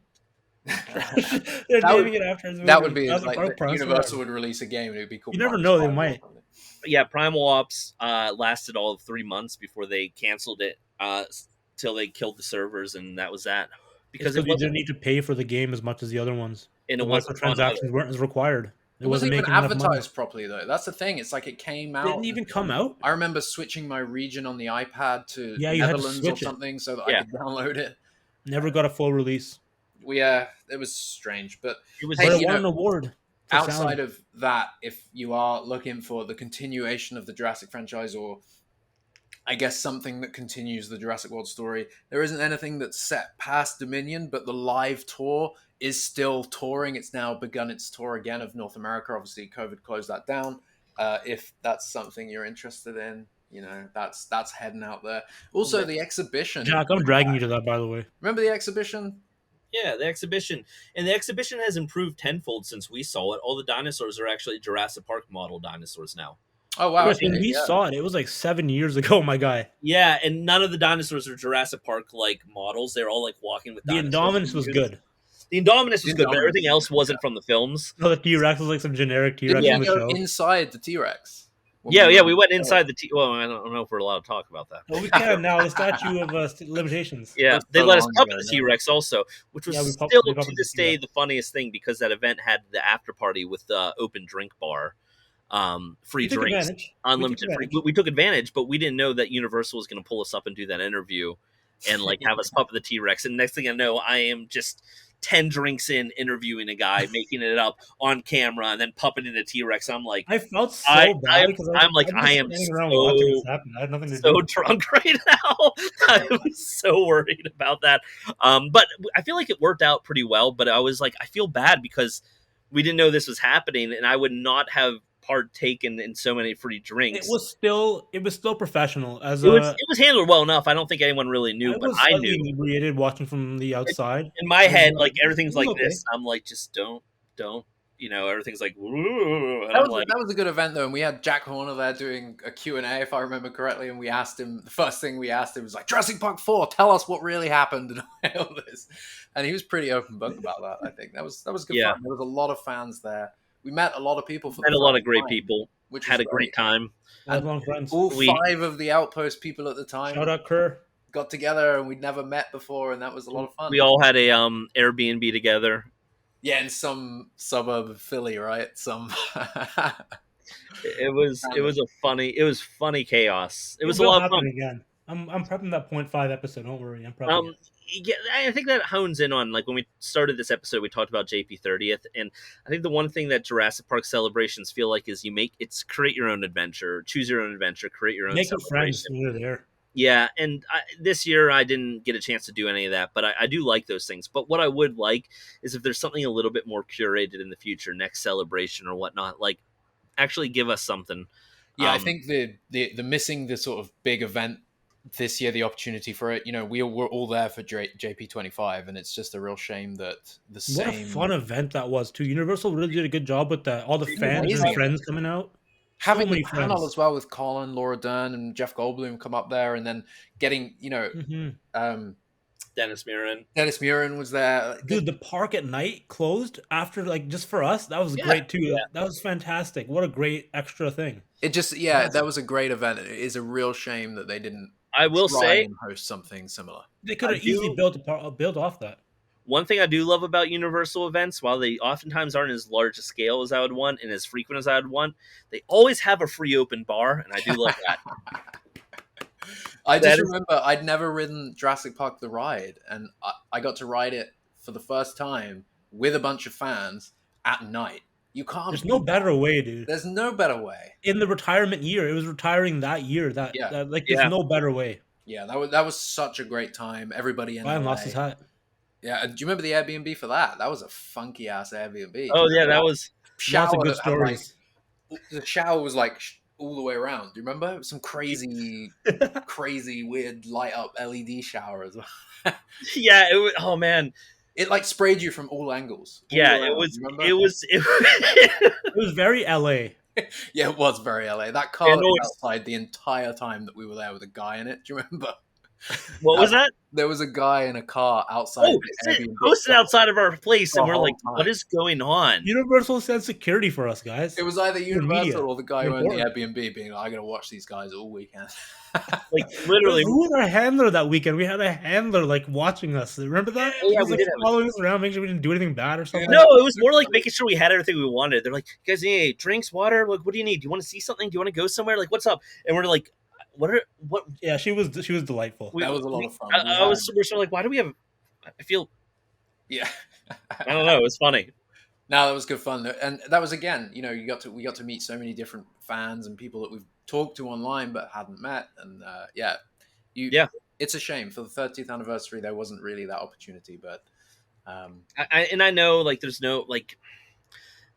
They're naming it after his movie. That would be like Universal would release a game and it would be cool. You never know, they might. Yeah, Primal Ops lasted all of 3 months before they canceled it till they killed the servers, and that was that. Because you didn't need to pay for the game as much as the other ones. And the microtransactions weren't as required. It wasn't even advertised properly, though. That's the thing. It's like it came out. It didn't even come out. I remember switching my region on the iPad to Netherlands or something so that I could download it. Never got a full release. It was strange, but it won an award. Outside of that, if you are looking for the continuation of the Jurassic franchise, or I guess something that continues the Jurassic World story, there isn't anything that's set past Dominion, but the live tour is still touring. It's now begun its tour again of North America. Obviously, COVID closed that down. If that's something you're interested in, that's heading out there. Also, the exhibition. Jack, I'm dragging you to that, by the way. Remember the exhibition? Yeah, the exhibition. And the exhibition has improved tenfold since we saw it. All the dinosaurs are actually Jurassic Park model dinosaurs now. Oh, wow. When we saw it was like 7 years ago, my guy. Yeah, and none of the dinosaurs are Jurassic Park-like models. They're all like walking with dinosaurs. The Indominus was good. The Indominus was good, but everything else wasn't from the films. No, the T-Rex was like some generic T-Rex in the show. Inside the T-Rex. We went inside the Well, I don't know if we're allowed to talk about that. Well, we can now. The statute of limitations. Yeah, they let us puppet the T-Rex also, which was still to this day the funniest thing, because that event had the after party with the open drink bar, free drinks, unlimited free. We took advantage, but we didn't know that Universal was going to pull us up and do that interview and like have us puppet the T-Rex. And next thing I know, I am just 10 drinks in, interviewing a guy, making it up on camera, and then puppeting a T-Rex. I'm like, I felt so bad because I'm like, I am so drunk right now. I was so worried about that. But I feel like it worked out pretty well. But I was like, I feel bad because we didn't know this was happening, and I would not have partaken in so many free drinks. It was still professional. It was handled well enough. I don't think anyone really knew, but I knew. Inebriated watching from the outside. In my head, like everything's like this. I'm like, just don't. Everything's like. That was a good event though, and we had Jack Horner there doing a Q&A, if I remember correctly, and we asked him. The first thing we asked him was like, Jurassic Park 4, tell us what really happened and all this, and he was pretty open book about that. I think that was good fun. There was a lot of fans there. We met a lot of people. Met a lot of great people. Which had a great time. And friends. All 5 of the Outpost people at the time. Shout out Kerr. Got together and we'd never met before, and that was a lot of fun. We all had a Airbnb together. Yeah, in some suburb of Philly, right? It was funny chaos. It was a lot of fun. Again. I'm prepping that 0.5 episode. Don't worry, I'm prepping. Yeah, I think that hones in on, like, when we started this episode, we talked about JP 30th, and I think the one thing that Jurassic Park celebrations feel like is it's create your own adventure, choose your own adventure, create your own make friends when you're there. Yeah, and this year I didn't get a chance to do any of that, but I do like those things. But what I would like is if there's something a little bit more curated in the future, next celebration or whatnot, like actually give us something. Yeah, I think the missing the sort of big event this year, the opportunity for it, we were all there for JP25, and it's just a real shame that what a fun event that was too. Universal really did a good job with that. All the fans and friends coming out. Having the panel as well with Colin, Laura Dern, and Jeff Goldblum come up there, and then getting, Dennis Muren. Dennis Muren was there. Dude, the park at night closed after, like, just for us. That was great too. Yeah. That was fantastic. What a great extra thing. It just, that was a great event. It is a real shame that they didn't. I will say, host something similar. They could have easily built off that. One thing I do love about Universal events, while they oftentimes aren't as large a scale as I would want and as frequent as I would want, they always have a free open bar, and I do love that. I just remember I'd never ridden Jurassic Park the ride, and I got to ride it for the first time with a bunch of fans at night. You can't. There's no better way, dude. There's no better way. In the retirement year, it was retiring that year. There's no better way. Yeah, that was such a great time. Everybody in Ryan lost his hat. Yeah, and do you remember the Airbnb for that? That was a funky ass Airbnb. Oh yeah, that was lots of good stories. The shower was like all the way around. Do you remember? Some crazy, crazy weird light up LED shower as well. Yeah, it was. Oh man. It like sprayed you from all angles. It was very LA. Yeah, it was very LA. That car was outside the entire time that we were there with a guy in it. Do you remember? What was that? There was a guy in a car outside. Posted outside of our place, and we're like, "What is going on?" Universal sent security for us, guys. It was either Universal or the guy who owned the Airbnb being like, "I gotta watch these guys all weekend." Like literally, who was our handler that weekend? We had a handler like watching us. Remember that? Yeah, he was like following us around, making sure we didn't do anything bad or something. No, it was more like making sure we had everything we wanted. They're like, "You guys need drinks, water? Like, what do you need? Do you want to see something? Do you want to go somewhere? Like, what's up?" And we're like, what? Yeah, she was delightful. That was a lot of fun. We're sort of like, why do we have? I feel. Yeah. I don't know. It was funny. No, that was good fun, and that was again. We got to meet so many different fans and people that we've talked to online but hadn't met, and it's a shame for the 30th anniversary there wasn't really that opportunity, but. I know, like, there's no like.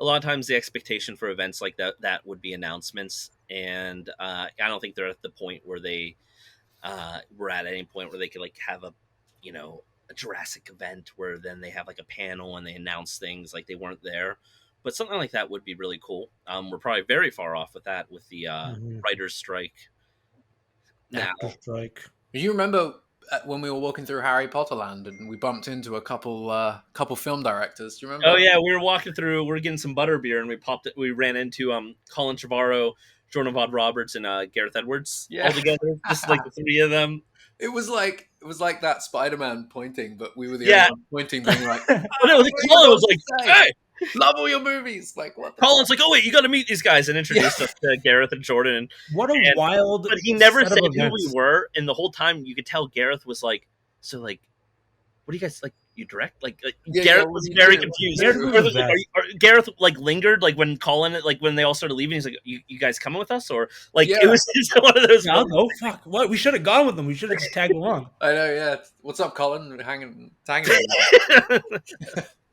A lot of times the expectation for events like that would be announcements, and I don't think they're at the point where they were at any point where they could like have a Jurassic event where then they have like a panel and they announce things. Like, they weren't there, but something like that would be really cool. We're probably very far off with that with the writer's strike. Do you remember when we were walking through Harry Potter Land and we bumped into a couple film directors? Do you remember? Oh yeah, we were walking through. We were getting some butterbeer and we ran into Colin Trevorrow, Jordan Vaughn Roberts, and Gareth Edwards all together, just like the three of them. It was like that Spider-Man pointing, but we were the only one pointing, being like, Colin was like, "Hey, love all your movies!" Like, what? Colin's like, "Oh wait, you got to meet these guys," and introduced us to Gareth and Jordan. What a wild! But he never said who we were, and the whole time you could tell Gareth was like, So like, what do you guys like? You direct? Gareth was very confused. Gareth like lingered like when Colin like when they all started leaving. He's like, "You guys coming with us?" Or like it was just one of those. Oh fuck! What? We should have gone with them. We should have just tagged along. I know. Yeah. What's up, Colin? Tagging.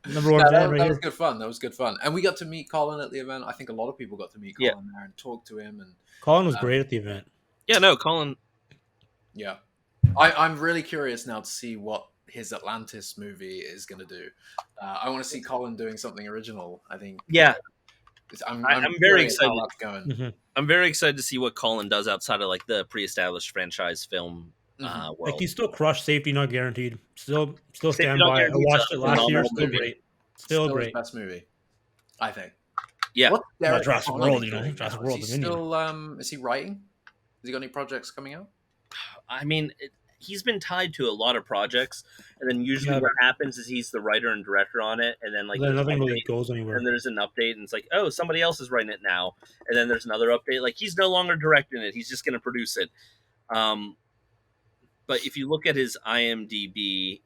Number one. That was good fun. That was good fun, and we got to meet Colin at the event. I think a lot of people got to meet Colin there and talk to him. And Colin was great at the event. Yeah. No, Colin. Yeah, I'm really curious now to see what his Atlantis movie is going to do. I want to see Colin doing something original. I think. Yeah, I'm very excited. How that's going. Mm-hmm. I'm very excited to see what Colin does outside of like the pre-established franchise film world. Like he still crushed Safety Not Guaranteed. Still stand by. I watched it last year. Still great. Still great. His best movie, I think. Yeah. Jurassic World, Jurassic World. Is he still? Is he writing? Has he got any projects coming out? I mean, he's been tied to a lot of projects, and then usually what happens is he's the writer and director on it, and then like nothing really goes anywhere. And there's an update, and it's like, oh, somebody else is writing it now, and then there's another update, like he's no longer directing it; he's just going to produce it. But if you look at his IMDb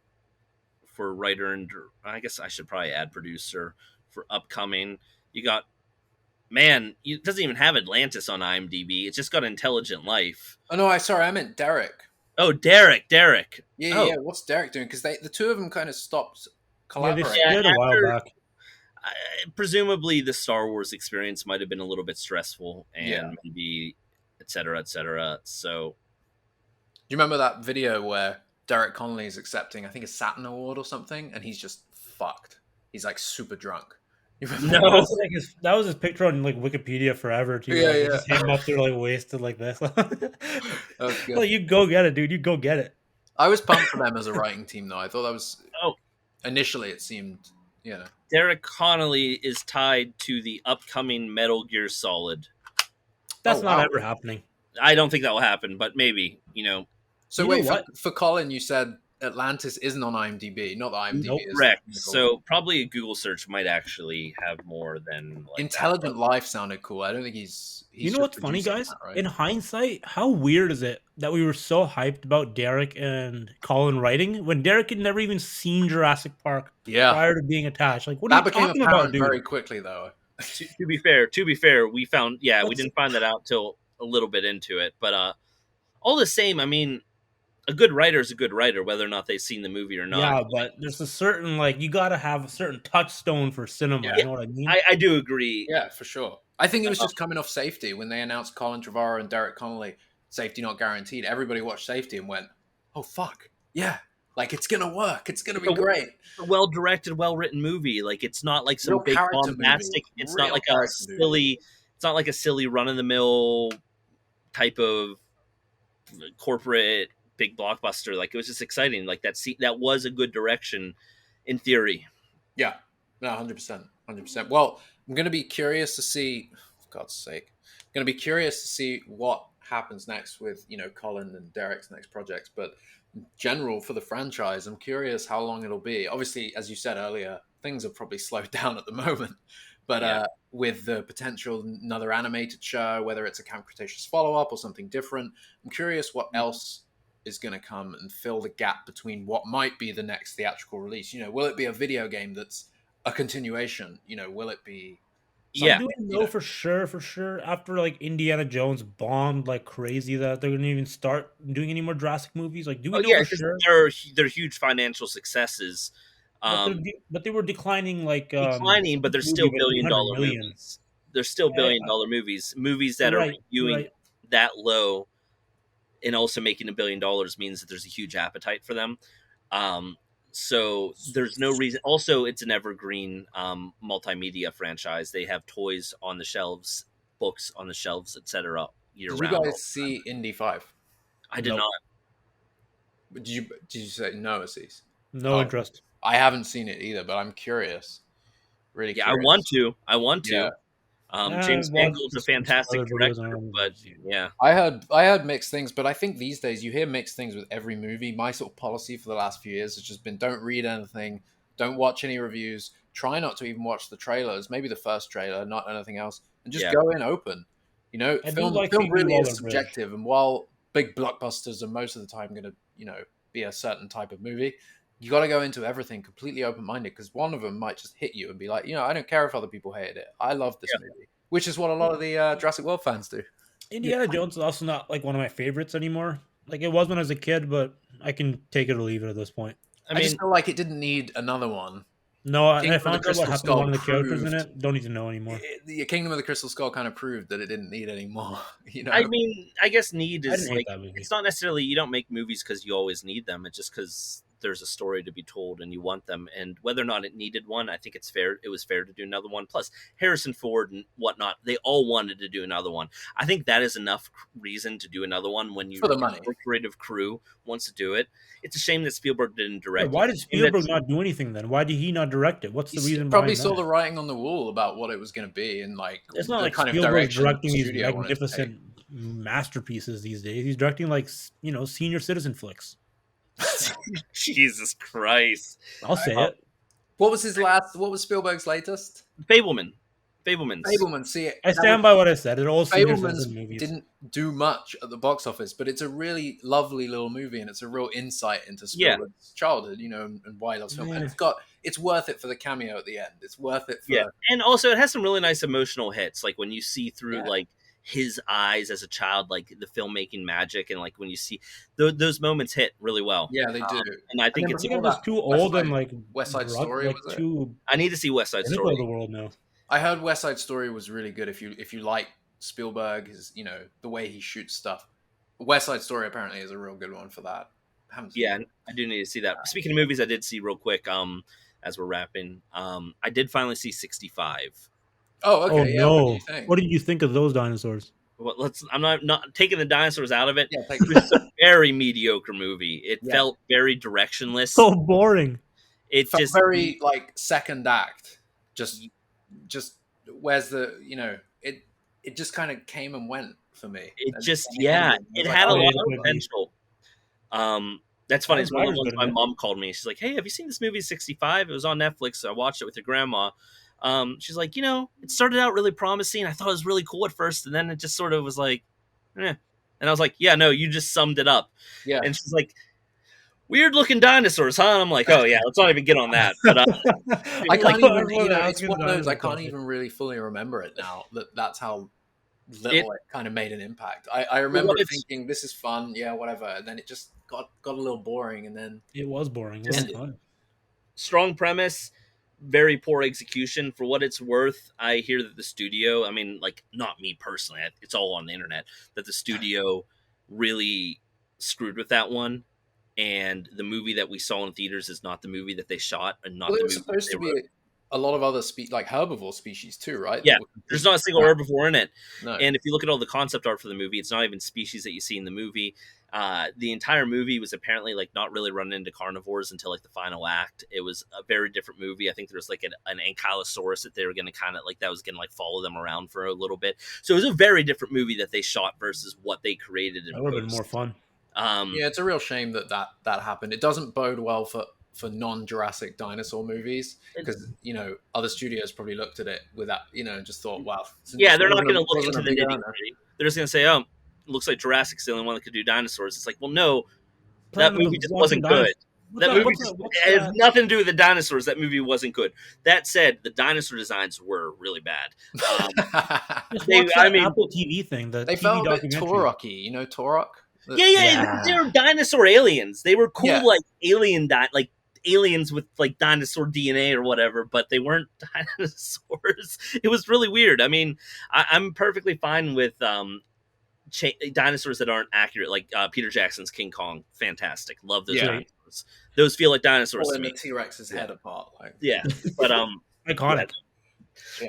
for writer and I guess I should probably add producer for upcoming, you got. Man, it doesn't even have Atlantis on IMDb. It's just got Intelligent Life. Oh no, I meant Derek. Oh, Derek. Yeah. What's Derek doing? Because the two of them kind of stopped collaborating. They did a while back. Presumably, the Star Wars experience might have been a little bit stressful, and maybe et cetera, et cetera. So, do you remember that video where Derek Connolly is accepting, I think, a Saturn Award or something, and he's just fucked. He's like super drunk. No, that was his picture on like Wikipedia forever too. Yeah. Just him up there like wasted like this. Like, you go get it, dude. You go get it. I was pumped for them as a writing team, though. I thought that was. Initially, it seemed, Derek Connolly is tied to the upcoming Metal Gear Solid. That's not ever happening. I don't think that will happen, but maybe So wait, for Colin, you said Atlantis isn't on IMDb, not that IMDb is. Correct. So probably a Google search might actually have more than like Intelligent Life sounded cool. I don't think he's you know what's funny, guys? That, right? In hindsight, how weird is it that we were so hyped about Derek and Colin writing when Derek had never even seen Jurassic Park prior to being attached? Like, what are you talking about, dude? Very quickly, though. To be fair, we found we didn't find that out till a little bit into it, but all the same, I mean. A good writer is a good writer, whether or not they've seen the movie or not. Yeah, but there's a certain, you got to have a certain touchstone for cinema. Yeah. You know what I mean? I do agree. Yeah, for sure. I think it was just coming off Safety when they announced Colin Trevorrow and Derek Connolly, Safety Not Guaranteed. Everybody watched Safety and went, oh, fuck. Yeah. Like, it's going to work. It's going to be great. A well-directed, well-written movie. Like, it's not like some big bombastic. It's not like a silly. It's not like a silly run-of-the-mill type of corporate big blockbuster. Like, it was just exciting. Like, that was a good direction in theory. Yeah, no, 100%. Well, I'm going to be curious to see, for God's sake, what happens next with, Colin and Derek's next projects. But in general, for the franchise, I'm curious how long it'll be. Obviously, as you said earlier, things have probably slowed down at the moment. But with the potential another animated show, whether it's a Camp Cretaceous follow-up or something different, I'm curious what else is going to come and fill the gap between what might be the next theatrical release. Will it be a video game that's a continuation? Will it be... Do we know for sure after Indiana Jones bombed like crazy that they're going to even start doing any more Jurassic movies? Like, do we know for sure? They're huge financial successes. But they were declining but they're still billion-dollar movies. They're still billion-dollar movies. Movies that are viewing that low and also making $1 billion means that there's a huge appetite for them. So there's no reason. Also, it's an evergreen multimedia franchise. They have toys on the shelves, books on the shelves, etc. year-round. Did you guys see Indy 5? I did not. Did you say no, Assis? No interest. I haven't seen it either, but I'm curious. Really curious. I want to. Yeah. James Mangold's a fantastic director, but I heard mixed things, but I think these days you hear mixed things with every movie. My sort of policy for the last few years has just been don't read anything, don't watch any reviews, try not to even watch the trailers, maybe the first trailer, not anything else, and just go in open. Film really is subjective, and while big blockbusters are most of the time going to be a certain type of movie. You got to go into everything completely open-minded, because one of them might just hit you and be like, I don't care if other people hated it. I love this movie, which is what a lot of the Jurassic World fans do. Indiana Jones is also not like one of my favorites anymore. Like it was when I was a kid, but I can take it or leave it at this point. I just feel like it didn't need another one. No, I found out what happened to one of the characters in it. Don't need to know anymore. The Kingdom of the Crystal Skull kind of proved that it didn't need any more. I mean, I guess need is like, it's not necessarily, you don't make movies because you always need them. It's just because there's a story to be told and you want them. And whether or not it needed one, I think it's fair. It was fair to do another one. Plus, Harrison Ford and whatnot, they all wanted to do another one. I think that is enough reason to do another one when you, for the money, creative crew wants to do it. It's a shame that Spielberg didn't direct. Why did Spielberg not do anything then? Why did he not direct it? What's the reason? Probably saw the writing on the wall about what it was going to be, and like it's not like kind Spielberg directing these magnificent masterpieces these days. He's directing like senior citizen flicks. Jesus Christ! I'll say it. What was his last? What was Spielberg's latest? Fableman. See, I stand by what I said. It all Fableman's movies didn't do much at the box office, but it's a really lovely little movie, and it's a real insight into Spielberg's childhood, and why he loves film. And it's worth it for the cameo at the end. It's worth it for and also it has some really nice emotional hits, like when you see through like his eyes as a child, like the filmmaking magic, and like when you see those moments hit really well. Yeah, they do. And I think it's too old and like West Side Story. Like too. I need to see West Side Story. The world now. I heard West Side Story was really good. If you like Spielberg, his the way he shoots stuff. West Side Story apparently is a real good one for that. I do need to see that. Speaking of movies, I did see real quick. As we're wrapping, I did finally see 65. Oh, okay. Oh, no. What did you think of those dinosaurs? Well, I'm not taking the dinosaurs out of it. Yeah, it's a very mediocre movie. It felt very directionless. So boring. It felt just very like second act. Just where's the it just kind of came and went for me. It had a lot of potential. That's funny. It's one of the ones my mom called me. She's like, "Hey, have you seen this movie 65? It was on Netflix. So I watched it with your grandma." She's like, it started out really promising. I thought it was really cool at first, and then it just sort of was like, eh. And I was like, yeah, no, you just summed it up. Yeah. And she's like, weird looking dinosaurs, huh? And I'm like, oh yeah, let's not even get on that. But I can't even. It's one of those. I can't even really fully remember it now. That's how little it kind of made an impact. I remember thinking, this is fun, yeah, whatever. And then it just got a little boring, and then it was boring. It was fun. Strong premise. Very poor execution. For what it's worth, I hear that the studio, I mean, like, not me personally, it's all on the internet, that the studio really screwed with that one, and the movie that we saw in theaters is not the movie that they shot, and not the movie supposed to be a lot of other like herbivore species too, right? Yeah, there's not a single herbivore in it. No. And if you look at all the concept art for the movie, it's not even species that you see in the movie. The entire movie was apparently like not really running into carnivores until like the final act. It was a very different movie. I think there was like an ankylosaurus that they were going to kind of like, that was going to like follow them around for a little bit. So it was a very different movie that they shot versus what they created. That would have been more fun. Yeah, it's a real shame that happened. It doesn't bode well for non-Jurassic dinosaur movies, because other studios probably looked at it with that, and just thought, wow. Yeah, they're not going to look into the nitty-gritty. They're just going to say, oh, it looks like Jurassic's the only one that could do dinosaurs. It's like, well, no, that movie just wasn't good. That movie has nothing to do with the dinosaurs. That movie wasn't good. That said, the dinosaur designs were really bad. Apple TV thing. They felt a bit Turok-y, Turok? Yeah. They were dinosaur aliens. They were cool, like aliens with like dinosaur DNA or whatever, but they weren't dinosaurs. It was really weird. I mean, I'm perfectly fine with dinosaurs that aren't accurate, like Peter Jackson's King Kong. Fantastic. Love those dinosaurs. Those feel like dinosaurs to me. T-Rex's head apart. But iconic.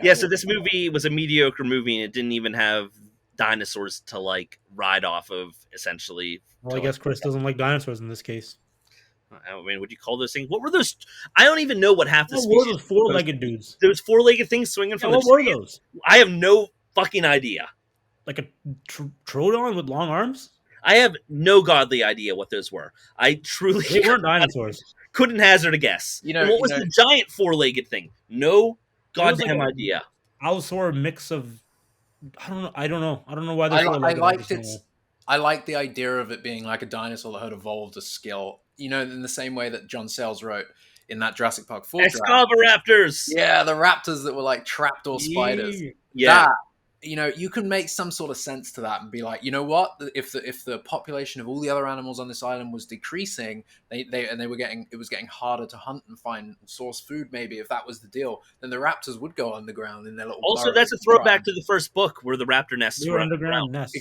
Yeah, so this movie was a mediocre movie, and it didn't even have dinosaurs to like ride off of, essentially. Well, I guess Chris doesn't like dinosaurs in this case. I mean, would you call those things? What were those? I don't even know what half the species. What were those four-legged dudes? Those four-legged things swinging from the tree. What were those? I have no fucking idea. Like a Troodon with long arms? I have no godly idea what those were. I truly they weren't dinosaurs. Couldn't hazard a guess. What was the giant four-legged thing? No goddamn idea. Allosaur mix of I don't know why I liked I like the idea of it being like a dinosaur that had evolved a skill, in the same way that John Sayles wrote in that Jurassic Park 4 Excalibur-raptors! Yeah, the raptors that were like trapdoor spiders. Yeah. That, you can make some sort of sense to that and be like, you know what? If the population of all the other animals on this island was decreasing, it was getting harder to hunt and find and source food. Maybe if that was the deal, then the raptors would go underground in their little. Also, that's a throwback to the first book where the raptor nests were underground nests.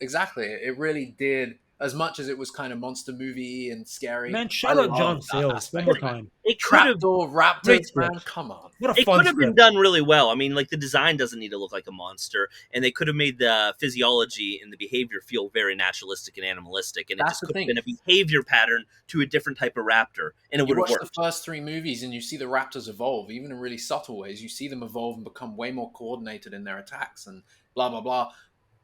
Exactly. It really did. As much as it was kind of monster movie and scary. Man, shout out John Sayles one more time. It could have raptors, man. Come on. It could have been done really well. I mean, like, the design doesn't need to look like a monster, and they could have made the physiology and the behavior feel very naturalistic and animalistic, and it just could have been a behavior pattern to a different type of raptor, and it would have worked. You watch the first 3 movies, and you see the raptors evolve, even in really subtle ways. You see them evolve and become way more coordinated in their attacks, and blah blah blah.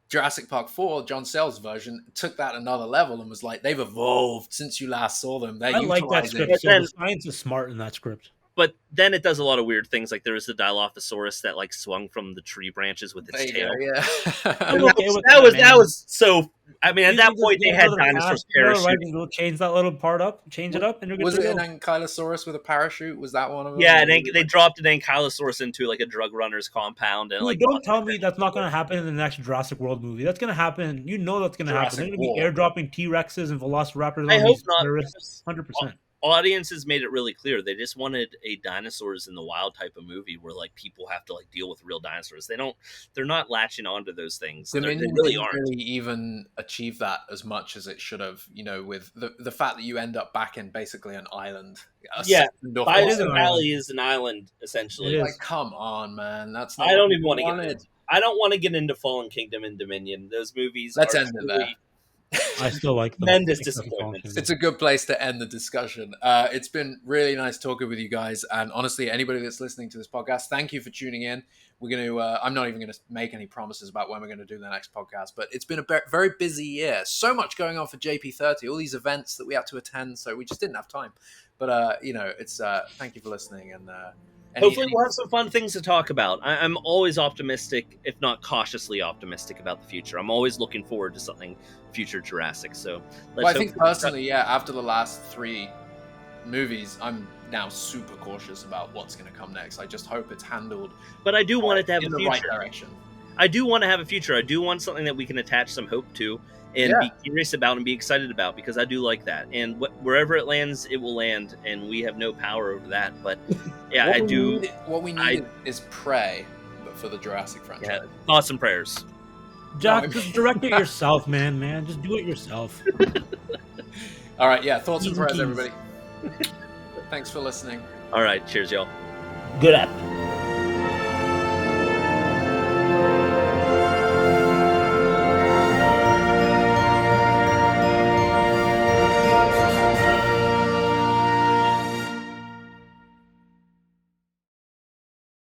Jurassic Park 4, John Sayles' version, took that another level and was like, they've evolved since you last saw them. I like that script. So the science is smart in that script. But then it does a lot of weird things. Like there was the Dilophosaurus that like swung from the tree branches with its tail. Yeah. that was so. I mean, at that point they had dinosaurs parachuting. Right, change that little part up, change it up, and you're good. Was it an Ankylosaurus with a parachute? Was that one of them? Yeah, they dropped an Ankylosaurus into like a drug runner's compound, and don't tell me that's not going to happen in the next Jurassic World movie. That's going to happen. You know that's going to happen. They're going to be airdropping T-Rexes and Velociraptors. I hope not. 100%. Audiences made it really clear they just wanted a dinosaurs in the wild type of movie where like people have to like deal with real dinosaurs. They're not latching onto those things. They really aren't. Really even achieve that as much as it should have, with the fact that you end up back in basically an island. Bison Valley is an island essentially. Like, come on, man, that's not. I don't even want to get into. I don't want to get into Fallen Kingdom and Dominion. Those movies. Let's end it there. I still like them. Tremendous disappointment. It's a good place to end the discussion. It's been really nice talking with you guys, and honestly, anybody that's listening to this podcast, thank you for tuning in. We're going to. I'm not even going to make any promises about when we're going to do the next podcast, but it's been a very busy year. So much going on for JP30, all these events that we had to attend, so we just didn't have time. But it's thank you for listening, and hopefully we'll have some fun things to talk about. I'm always optimistic, if not cautiously optimistic, about the future. I'm always looking forward to something future Jurassic. So I think personally, after the last 3 movies, I'm now super cautious about what's going to come next. I just hope it's handled. But I do want it to have a future. Right direction. I do want to have a future. I do want something that we can attach some hope to and be curious about and be excited about, because I do like that. And wherever it lands, it will land, and we have no power over that. But yeah, what we need is pray, but for the Jurassic franchise. Yeah, thoughts and prayers. Jack, just direct it yourself, man. Just do it yourself. All right, thoughts and prayers, everybody. Thanks for listening. All right, cheers, y'all. Good app.